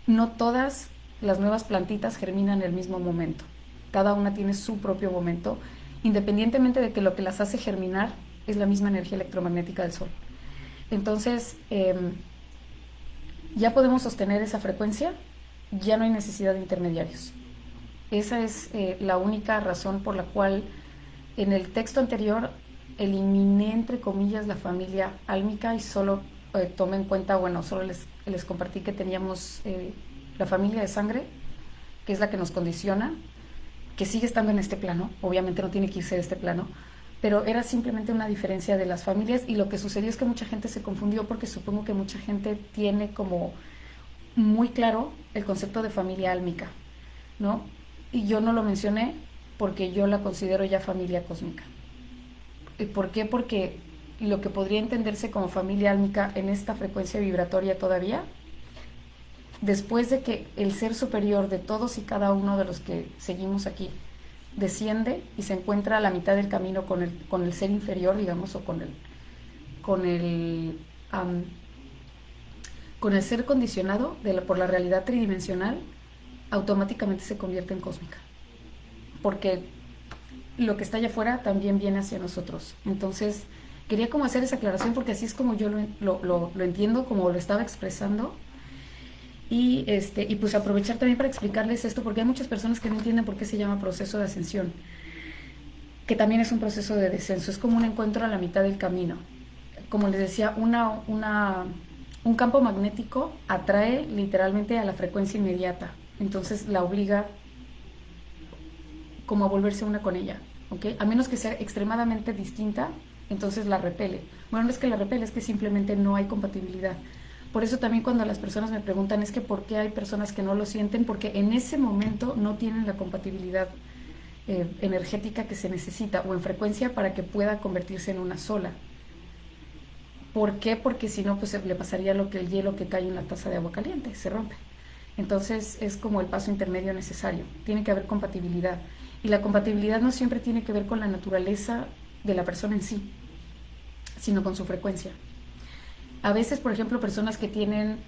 No todas las nuevas plantitas germinan en el mismo momento. Cada una tiene su propio momento, independientemente de que lo que las hace germinar es la misma energía electromagnética del sol. Entonces, ya podemos sostener esa frecuencia, ya no hay necesidad de intermediarios. Esa es la única razón por la cual en el texto anterior eliminé, entre comillas, la familia álmica y solo tomé en cuenta, bueno, solo les compartí que teníamos la familia de sangre, que es la que nos condiciona, que sigue estando en este plano, obviamente no tiene que irse de este plano, pero era simplemente una diferencia de las familias, y lo que sucedió es que mucha gente se confundió porque supongo que mucha gente tiene como muy claro el concepto de familia álmica, ¿no? Y yo no lo mencioné porque yo la considero ya familia cósmica. ¿Y por qué? Porque lo que podría entenderse como familia álmica en esta frecuencia vibratoria todavía, después de que el ser superior de todos y cada uno de los que seguimos aquí desciende y se encuentra a la mitad del camino con el ser inferior, digamos, o con el ser condicionado por la realidad tridimensional, automáticamente se convierte en cósmica, porque lo que está allá afuera también viene hacia nosotros. Entonces quería como hacer esa aclaración, porque así es como yo lo entiendo, como lo estaba expresando. Y pues aprovechar también para explicarles esto, porque hay muchas personas que no entienden por qué se llama proceso de ascensión, que también es un proceso de descenso, es como un encuentro a la mitad del camino. Como les decía, un campo magnético atrae literalmente a la frecuencia inmediata, entonces la obliga como a volverse una con ella, ¿ok? A menos que sea extremadamente distinta, entonces la repele. Bueno, no es que la repele, es que simplemente no hay compatibilidad. Por eso también cuando las personas me preguntan es que ¿por qué hay personas que no lo sienten? Porque en ese momento no tienen la compatibilidad energética que se necesita, o en frecuencia, para que pueda convertirse en una sola. ¿Por qué? Porque si no, pues le pasaría lo que el hielo que cae en la taza de agua caliente, se rompe. Entonces es como el paso intermedio necesario. Tiene que haber compatibilidad. Y la compatibilidad no siempre tiene que ver con la naturaleza de la persona en sí, sino con su frecuencia. A veces, por ejemplo, personas que tienen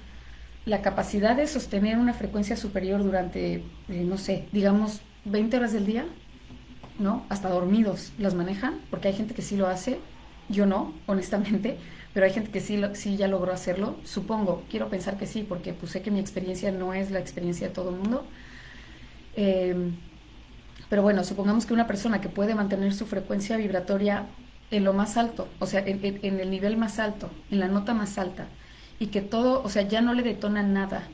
la capacidad de sostener una frecuencia superior durante, no sé, digamos 20 horas del día, ¿no? Hasta dormidos las manejan, porque hay gente que sí lo hace, yo no, honestamente, pero hay gente que sí ya logró hacerlo, supongo, quiero pensar que sí, porque pues sé que mi experiencia no es la experiencia de todo el mundo. Pero bueno, supongamos que una persona que puede mantener su frecuencia vibratoria en lo más alto, o sea, en el nivel más alto, en la nota más alta, y que todo, o sea, ya no le detona nada,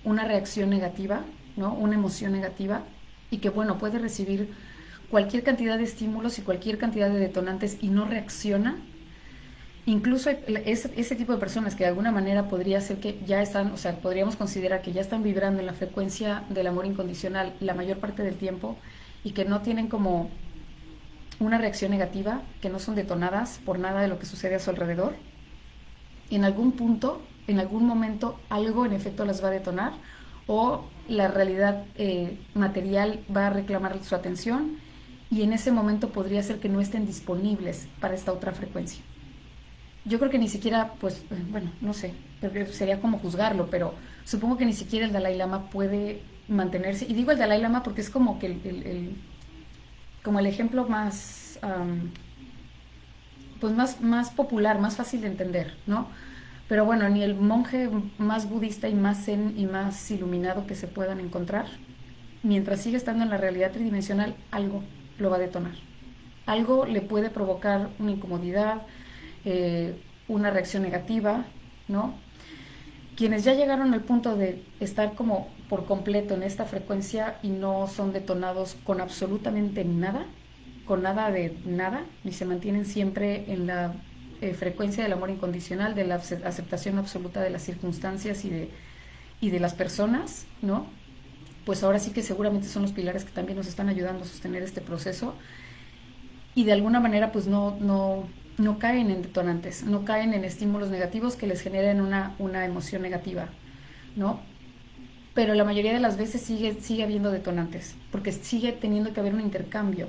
una reacción negativa, ¿no? Una emoción negativa, y que bueno, puede recibir cualquier cantidad de estímulos y cualquier cantidad de detonantes y no reacciona. Incluso ese tipo de personas que de alguna manera podría ser que ya están, o sea, podríamos considerar que ya están vibrando en la frecuencia del amor incondicional la mayor parte del tiempo y que no tienen como una reacción negativa, que no son detonadas por nada de lo que sucede a su alrededor. En algún punto, en algún momento, algo en efecto las va a detonar o la realidad material va a reclamar su atención y en ese momento podría ser que no estén disponibles para esta otra frecuencia. Yo creo que ni siquiera, pues, bueno, no sé, sería como juzgarlo, pero supongo que ni siquiera el Dalai Lama puede mantenerse. Y digo el Dalai Lama porque es como que como el ejemplo más, pues más popular, más fácil de entender, ¿no? Pero bueno, ni el monje más budista y más zen y más iluminado que se puedan encontrar, mientras siga estando en la realidad tridimensional, algo lo va a detonar. Algo le puede provocar una incomodidad, una reacción negativa, ¿no? Quienes ya llegaron al punto de estar como por completo en esta frecuencia y no son detonados con absolutamente nada, con nada de nada, y se mantienen siempre en la frecuencia del amor incondicional, de la aceptación absoluta de las circunstancias y de las personas, ¿no? Pues ahora sí que seguramente son los pilares que también nos están ayudando a sostener este proceso y de alguna manera pues no caen en detonantes, no caen en estímulos negativos que les generen una emoción negativa, ¿no? Pero la mayoría de las veces sigue habiendo detonantes, porque sigue teniendo que haber un intercambio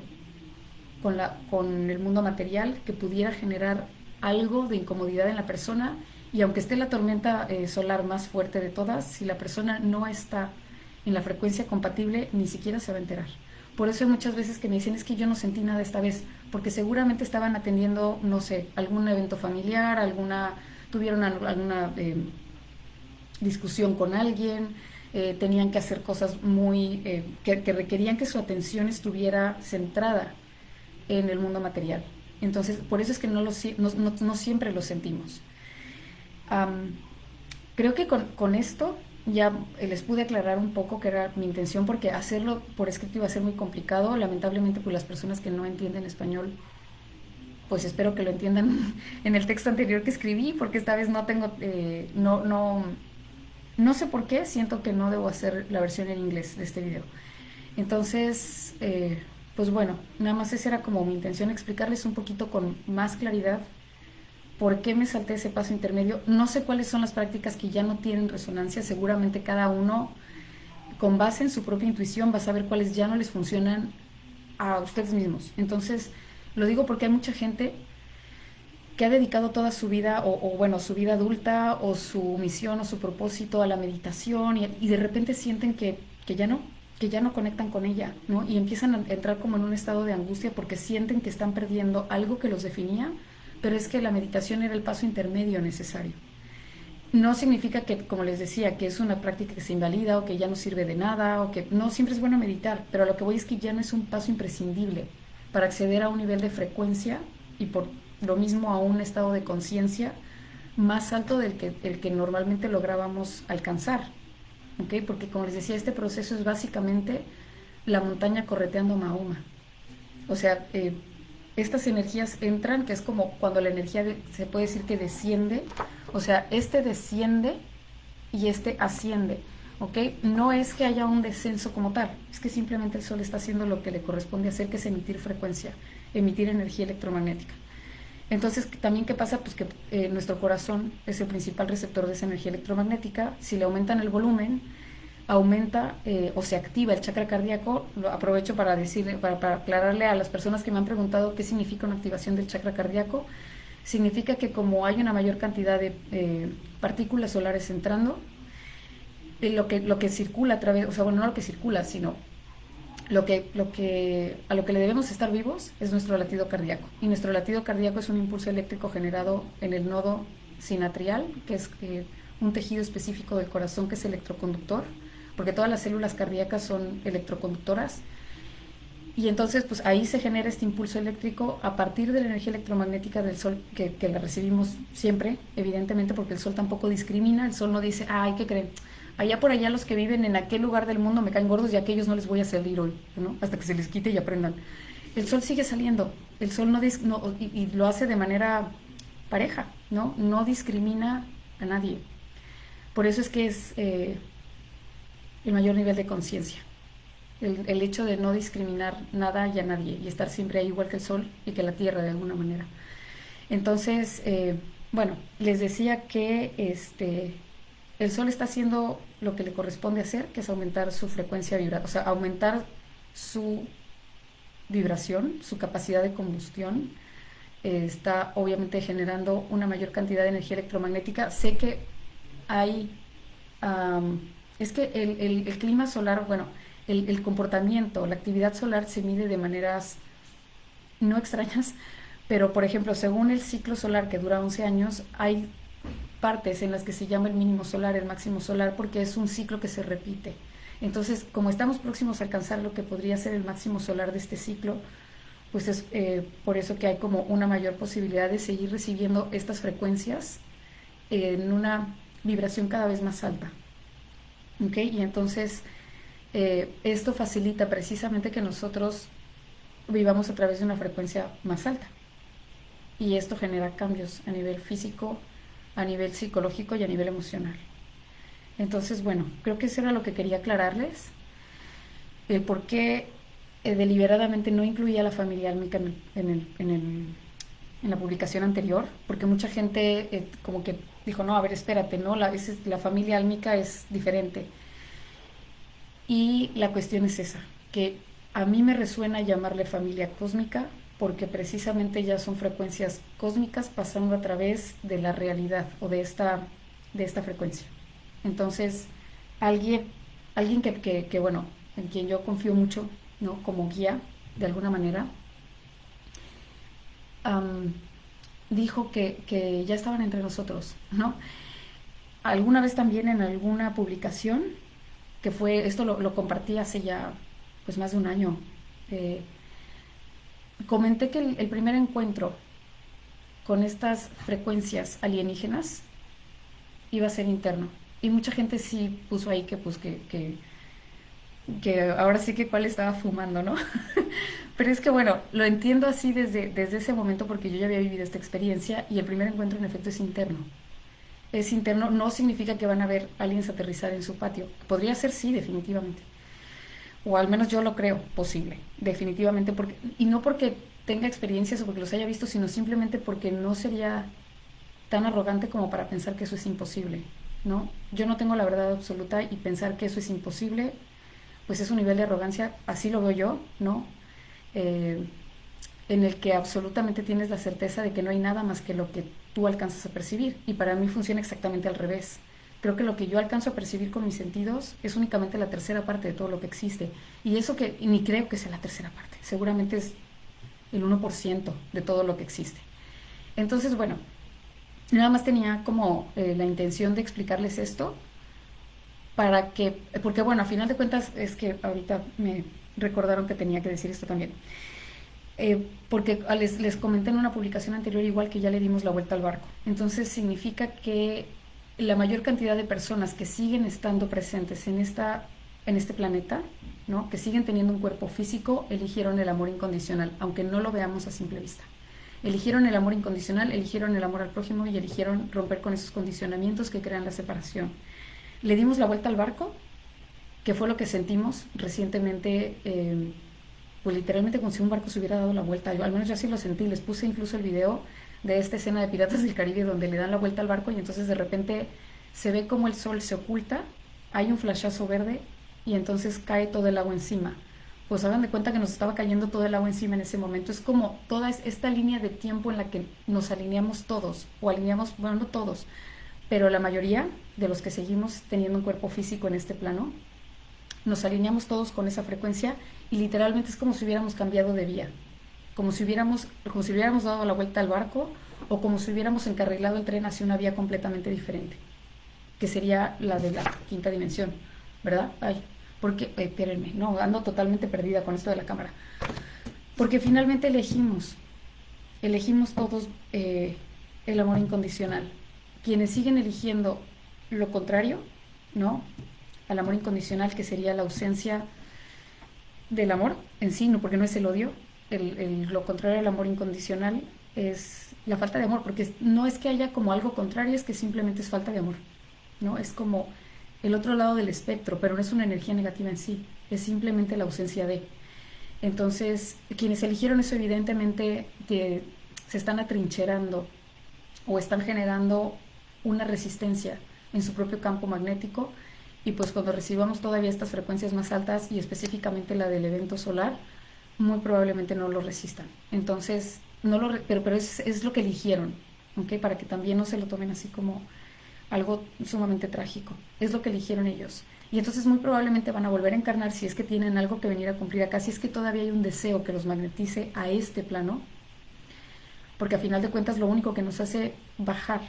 con el mundo material que pudiera generar algo de incomodidad en la persona, y aunque esté la tormenta solar más fuerte de todas, si la persona no está en la frecuencia compatible, ni siquiera se va a enterar. Por eso hay muchas veces que me dicen, es que yo no sentí nada esta vez, porque seguramente estaban atendiendo, no sé, algún evento familiar, tuvieron alguna discusión con alguien, tenían que hacer cosas que requerían que su atención estuviera centrada en el mundo material. Entonces, por eso es que no siempre lo sentimos. Creo que con esto ya les pude aclarar un poco que era mi intención, porque hacerlo por escrito iba a ser muy complicado. Lamentablemente, pues las personas que no entienden español, pues espero que lo entiendan en el texto anterior que escribí, porque esta vez no tengo, no sé por qué, siento que no debo hacer la versión en inglés de este video. Entonces, pues bueno, nada más esa era como mi intención, explicarles un poquito con más claridad por qué me salté ese paso intermedio. No sé cuáles son las prácticas que ya no tienen resonancia, seguramente cada uno con base en su propia intuición va a saber cuáles ya no les funcionan a ustedes mismos. Entonces, lo digo porque hay mucha gente que ha dedicado toda su vida, o bueno, su vida adulta, o su misión, o su propósito a la meditación, y de repente sienten que ya no conectan con ella, ¿no? Y empiezan a entrar como en un estado de angustia porque sienten que están perdiendo algo que los definía, pero es que la meditación era el paso intermedio necesario. No significa que, como les decía, que es una práctica que se invalida o que ya no sirve de nada, o que no siempre es bueno meditar, pero a lo que voy es que ya no es un paso imprescindible para acceder a un nivel de frecuencia y por lo mismo a un estado de conciencia más alto del que el que normalmente lográbamos alcanzar, ¿okay? Porque como les decía, este proceso es básicamente la montaña correteando Mahoma. O sea, estas energías entran, que es como cuando la energía se puede decir que desciende, o sea, este desciende y este asciende, ¿ok? No es que haya un descenso como tal, es que simplemente el Sol está haciendo lo que le corresponde hacer, que es emitir frecuencia, emitir energía electromagnética. Entonces, también, ¿qué pasa? Pues que nuestro corazón es el principal receptor de esa energía electromagnética. Si le aumentan el volumen, aumenta o se activa el chakra cardíaco. Lo aprovecho para decirle, para aclararle a las personas que me han preguntado qué significa una activación del chakra cardíaco. Significa que como hay una mayor cantidad de partículas solares entrando, lo que circula a través, o sea, bueno, no lo que circula, sino a lo que le debemos estar vivos es nuestro latido cardíaco. Y nuestro latido cardíaco es un impulso eléctrico generado en el nodo sinatrial, que es un tejido específico del corazón que es electroconductor, porque todas las células cardíacas son electroconductoras. Y entonces, pues ahí se genera este impulso eléctrico a partir de la energía electromagnética del Sol, que la recibimos siempre, evidentemente, porque el Sol tampoco discrimina. El Sol no dice, ay, ¿qué creen? Allá por allá los que viven en aquel lugar del mundo me caen gordos y a aquellos no les voy a salir hoy, ¿no? Hasta que se les quite y aprendan. El Sol sigue saliendo. El Sol y lo hace de manera pareja, ¿no? No discrimina a nadie. Por eso es que es el mayor nivel de conciencia. El hecho de no discriminar nada y a nadie y estar siempre ahí igual que el Sol y que la Tierra de alguna manera. Entonces, bueno, les decía que el Sol está haciendo lo que le corresponde hacer, que es aumentar su frecuencia vibratoria, o sea, aumentar su vibración, su capacidad de combustión. Está obviamente generando una mayor cantidad de energía electromagnética. Sé que hay, es que el clima solar, bueno, el comportamiento, la actividad solar se mide de maneras no extrañas, pero por ejemplo, según el ciclo solar que dura 11 años, hay partes en las que se llama el mínimo solar, el máximo solar, porque es un ciclo que se repite. Entonces, como estamos próximos a alcanzar lo que podría ser el máximo solar de este ciclo, pues es por eso que hay como una mayor posibilidad de seguir recibiendo estas frecuencias en una vibración cada vez más alta. ¿Ok? Y entonces esto facilita precisamente que nosotros vivamos a través de una frecuencia más alta. Y esto genera cambios a nivel físico, a nivel psicológico y a nivel emocional. Entonces, bueno, creo que eso era lo que quería aclararles. El por qué deliberadamente no incluía a la familia álmica en la publicación anterior, porque mucha gente como que dijo, no, a ver, espérate, ¿no? La familia álmica es diferente. Y la cuestión es esa, que a mí me resuena llamarle familia cósmica, porque precisamente ya son frecuencias cósmicas pasando a través de la realidad o de esta frecuencia. Entonces, alguien que bueno, en quien yo confío mucho, ¿no? Como guía, de alguna manera, dijo que ya estaban entre nosotros, ¿no? Alguna vez también en alguna publicación, que fue, esto lo compartí hace ya pues más de un año, comenté que el primer encuentro con estas frecuencias alienígenas iba a ser interno. Y mucha gente sí puso ahí que pues que ahora sí que cuál estaba fumando, ¿no? Pero es que bueno, lo entiendo así desde ese momento porque yo ya había vivido esta experiencia y el primer encuentro en efecto es interno. Es interno, no significa que van a ver aliens aterrizar en su patio. Podría ser sí, definitivamente. O al menos yo lo creo posible, definitivamente. Y no porque tenga experiencias o porque los haya visto, sino simplemente porque no sería tan arrogante como para pensar que eso es imposible, ¿no? Yo no tengo la verdad absoluta y pensar que eso es imposible, pues es un nivel de arrogancia, así lo veo yo, ¿no? En el que absolutamente tienes la certeza de que no hay nada más que lo que tú alcanzas a percibir. Y para mí funciona exactamente al revés. Creo que lo que yo alcanzo a percibir con mis sentidos es únicamente la tercera parte de todo lo que existe. Y eso que ni creo que sea la tercera parte. Seguramente es el 1% de todo lo que existe. Entonces, bueno, nada más tenía como la intención de explicarles esto para que, porque bueno, a final de cuentas es que ahorita me recordaron que tenía que decir esto también. Porque les comenté en una publicación anterior igual que ya le dimos la vuelta al barco. Entonces significa que la mayor cantidad de personas que siguen estando presentes en este planeta, ¿no? Que siguen teniendo un cuerpo físico, eligieron el amor incondicional, aunque no lo veamos a simple vista. Eligieron el amor incondicional, eligieron el amor al prójimo y eligieron romper con esos condicionamientos que crean la separación. Le dimos la vuelta al barco, que fue lo que sentimos recientemente, pues literalmente como si un barco se hubiera dado la vuelta. Yo al menos yo así lo sentí. Les puse incluso el video de esta escena de Piratas del Caribe donde le dan la vuelta al barco y entonces de repente se ve como el sol se oculta hay un flashazo verde y entonces cae todo el agua encima. Pues hagan de cuenta que nos estaba cayendo todo el agua encima en ese momento. Es como toda esta línea de tiempo en la que nos alineamos todos, o alineamos, bueno, no todos, pero la mayoría de los que seguimos teniendo un cuerpo físico en este plano, nos alineamos todos con esa frecuencia y literalmente es como si hubiéramos cambiado de vía, como si hubiéramos dado la vuelta al barco o como si hubiéramos encarrilado el tren hacia una vía completamente diferente, que sería la de la quinta dimensión, ¿verdad? Ay, porque, espérenme, no, ando totalmente perdida con esto de la cámara. Porque finalmente elegimos todos el amor incondicional. Quienes siguen eligiendo lo contrario, ¿no? Al amor incondicional, que sería la ausencia del amor en sí, no, porque no es el odio, lo contrario al amor incondicional es la falta de amor, porque no es que haya como algo contrario, es que simplemente es falta de amor, ¿no? Es como el otro lado del espectro, pero no es una energía negativa en sí, es simplemente la ausencia de. Entonces, quienes eligieron eso evidentemente se están atrincherando o están generando una resistencia en su propio campo magnético, y pues cuando recibamos todavía estas frecuencias más altas y específicamente la del evento solar, muy probablemente no lo resistan. Entonces, pero es lo que eligieron, ¿ok? Para que también no se lo tomen así como algo sumamente trágico. Es lo que eligieron ellos. Y entonces muy probablemente van a volver a encarnar si es que tienen algo que venir a cumplir acá, si es que todavía hay un deseo que los magnetice a este plano, porque a final de cuentas lo único que nos hace bajar,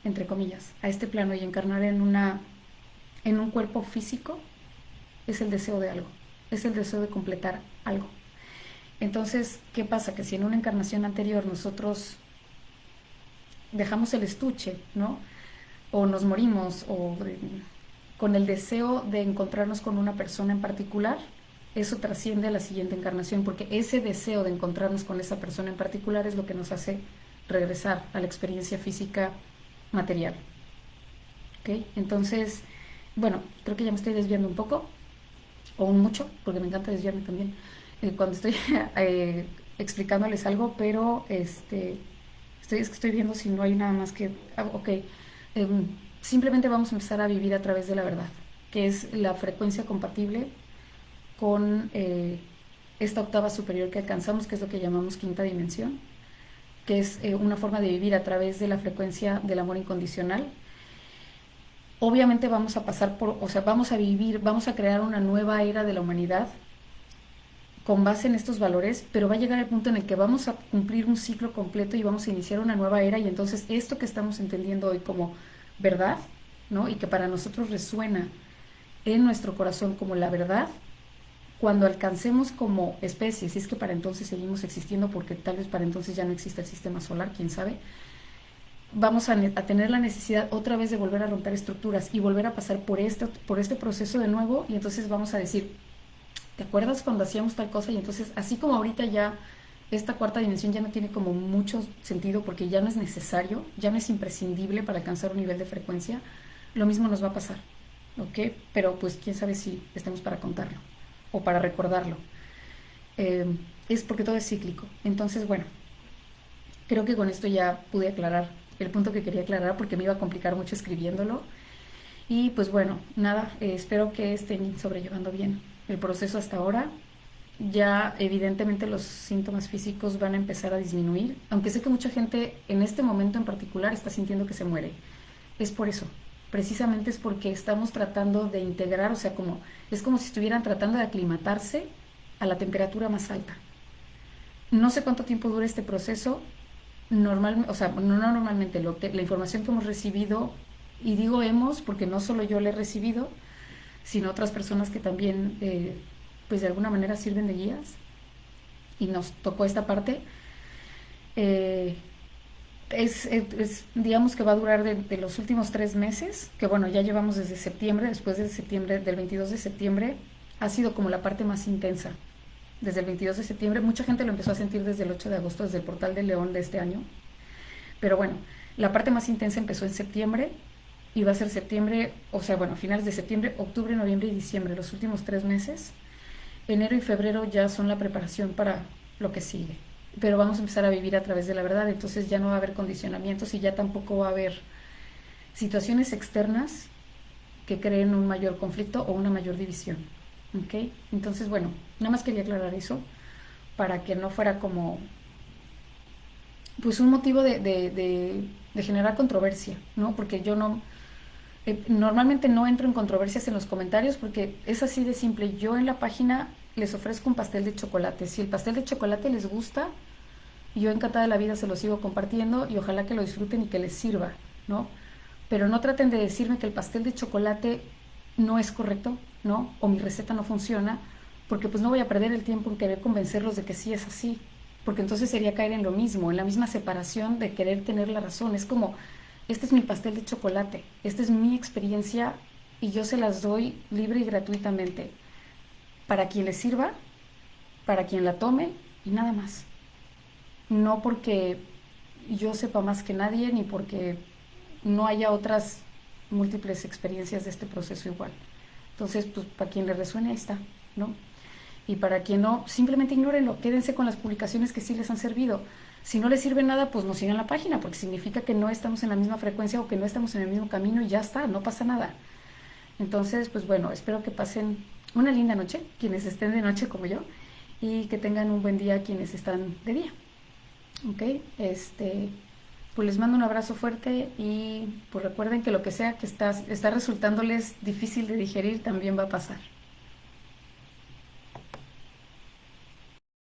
entre comillas, a este plano y encarnar en un cuerpo físico es el deseo de algo, es el deseo de completar algo. Entonces, ¿qué pasa? Que si en una encarnación anterior nosotros dejamos el estuche, ¿no? O nos morimos, con el deseo de encontrarnos con una persona en particular, eso trasciende a la siguiente encarnación, porque ese deseo de encontrarnos con esa persona en particular es lo que nos hace regresar a la experiencia física material. ¿Ok? Entonces, bueno, creo que ya me estoy desviando un poco, o un mucho, porque me encanta desviarme también cuando estoy explicándoles algo, pero estoy viendo si no hay nada más que... ok, simplemente vamos a empezar a vivir a través de la verdad, que es la frecuencia compatible con esta octava superior que alcanzamos, que es lo que llamamos quinta dimensión, que es una forma de vivir a través de la frecuencia del amor incondicional. Obviamente vamos a pasar vamos a vivir, vamos a crear una nueva era de la humanidad con base en estos valores, pero va a llegar el punto en el que vamos a cumplir un ciclo completo y vamos a iniciar una nueva era, y entonces esto que estamos entendiendo hoy como verdad, ¿no? Y que para nosotros resuena en nuestro corazón como la verdad, cuando alcancemos como especie, si es que para entonces seguimos existiendo, porque tal vez para entonces ya no existe el sistema solar, quién sabe, vamos a tener la necesidad otra vez de volver a romper estructuras y volver a pasar por este proceso de nuevo, y entonces vamos a decir, ¿te acuerdas cuando hacíamos tal cosa? Y entonces, así como ahorita ya esta cuarta dimensión ya no tiene como mucho sentido porque ya no es necesario, ya no es imprescindible para alcanzar un nivel de frecuencia, lo mismo nos va a pasar, ¿ok? Pero pues quién sabe si estemos para contarlo o para recordarlo. Es porque todo es cíclico. Entonces, bueno, creo que con esto ya pude aclarar el punto que quería aclarar, porque me iba a complicar mucho escribiéndolo. Y pues bueno, nada, espero que estén sobrellevando bien el proceso hasta ahora. Ya evidentemente los síntomas físicos van a empezar a disminuir, aunque sé que mucha gente en este momento en particular está sintiendo que se muere. Es por eso, precisamente es porque estamos tratando de integrar, o sea, es como si estuvieran tratando de aclimatarse a la temperatura más alta. No sé cuánto tiempo dura este proceso, no normalmente, la información que hemos recibido, y digo hemos porque no solo yo la he recibido, sino otras personas que también pues de alguna manera sirven de guías, y nos tocó esta parte, digamos que va a durar de los últimos 3 meses, que bueno, ya llevamos desde septiembre, después de septiembre, del 22 de septiembre, ha sido como la parte más intensa. Desde el 22 de septiembre, mucha gente lo empezó a sentir desde el 8 de agosto, desde el portal de León de este año, pero bueno, la parte más intensa empezó en septiembre, y va a ser septiembre, o sea, bueno, finales de septiembre, octubre, noviembre y diciembre, los últimos 3 meses. Enero y febrero ya son la preparación para lo que sigue, pero vamos a empezar a vivir a través de la verdad, entonces ya no va a haber condicionamientos y ya tampoco va a haber situaciones externas que creen un mayor conflicto o una mayor división. ¿Ok? Entonces, bueno, nada más quería aclarar eso para que no fuera como pues un motivo de generar controversia, ¿no? Porque yo no, normalmente no entro en controversias en los comentarios porque es así de simple. Yo en la página les ofrezco un pastel de chocolate. Si el pastel de chocolate les gusta, yo encantada de la vida se lo sigo compartiendo y ojalá que lo disfruten y que les sirva, ¿no? Pero no traten de decirme que el pastel de chocolate no es correcto, ¿no? O mi receta no funciona, porque pues no voy a perder el tiempo en querer convencerlos de que sí es así, porque entonces sería caer en lo mismo, en la misma separación de querer tener la razón. Es como, este es mi pastel de chocolate, esta es mi experiencia y yo se las doy libre y gratuitamente para quien le sirva, para quien la tome y nada más. No porque yo sepa más que nadie ni porque no haya otras múltiples experiencias de este proceso igual. Entonces, pues para quien le resuene, ahí está, ¿no? Y para quien no, simplemente ignórenlo, quédense con las publicaciones que sí les han servido. Si no les sirve nada, pues no sigan la página, porque significa que no estamos en la misma frecuencia o que no estamos en el mismo camino y ya está, no pasa nada. Entonces, pues bueno, espero que pasen una linda noche, quienes estén de noche como yo, y que tengan un buen día quienes están de día. ¿Ok? Pues les mando un abrazo fuerte y pues recuerden que lo que sea que está resultándoles difícil de digerir también va a pasar.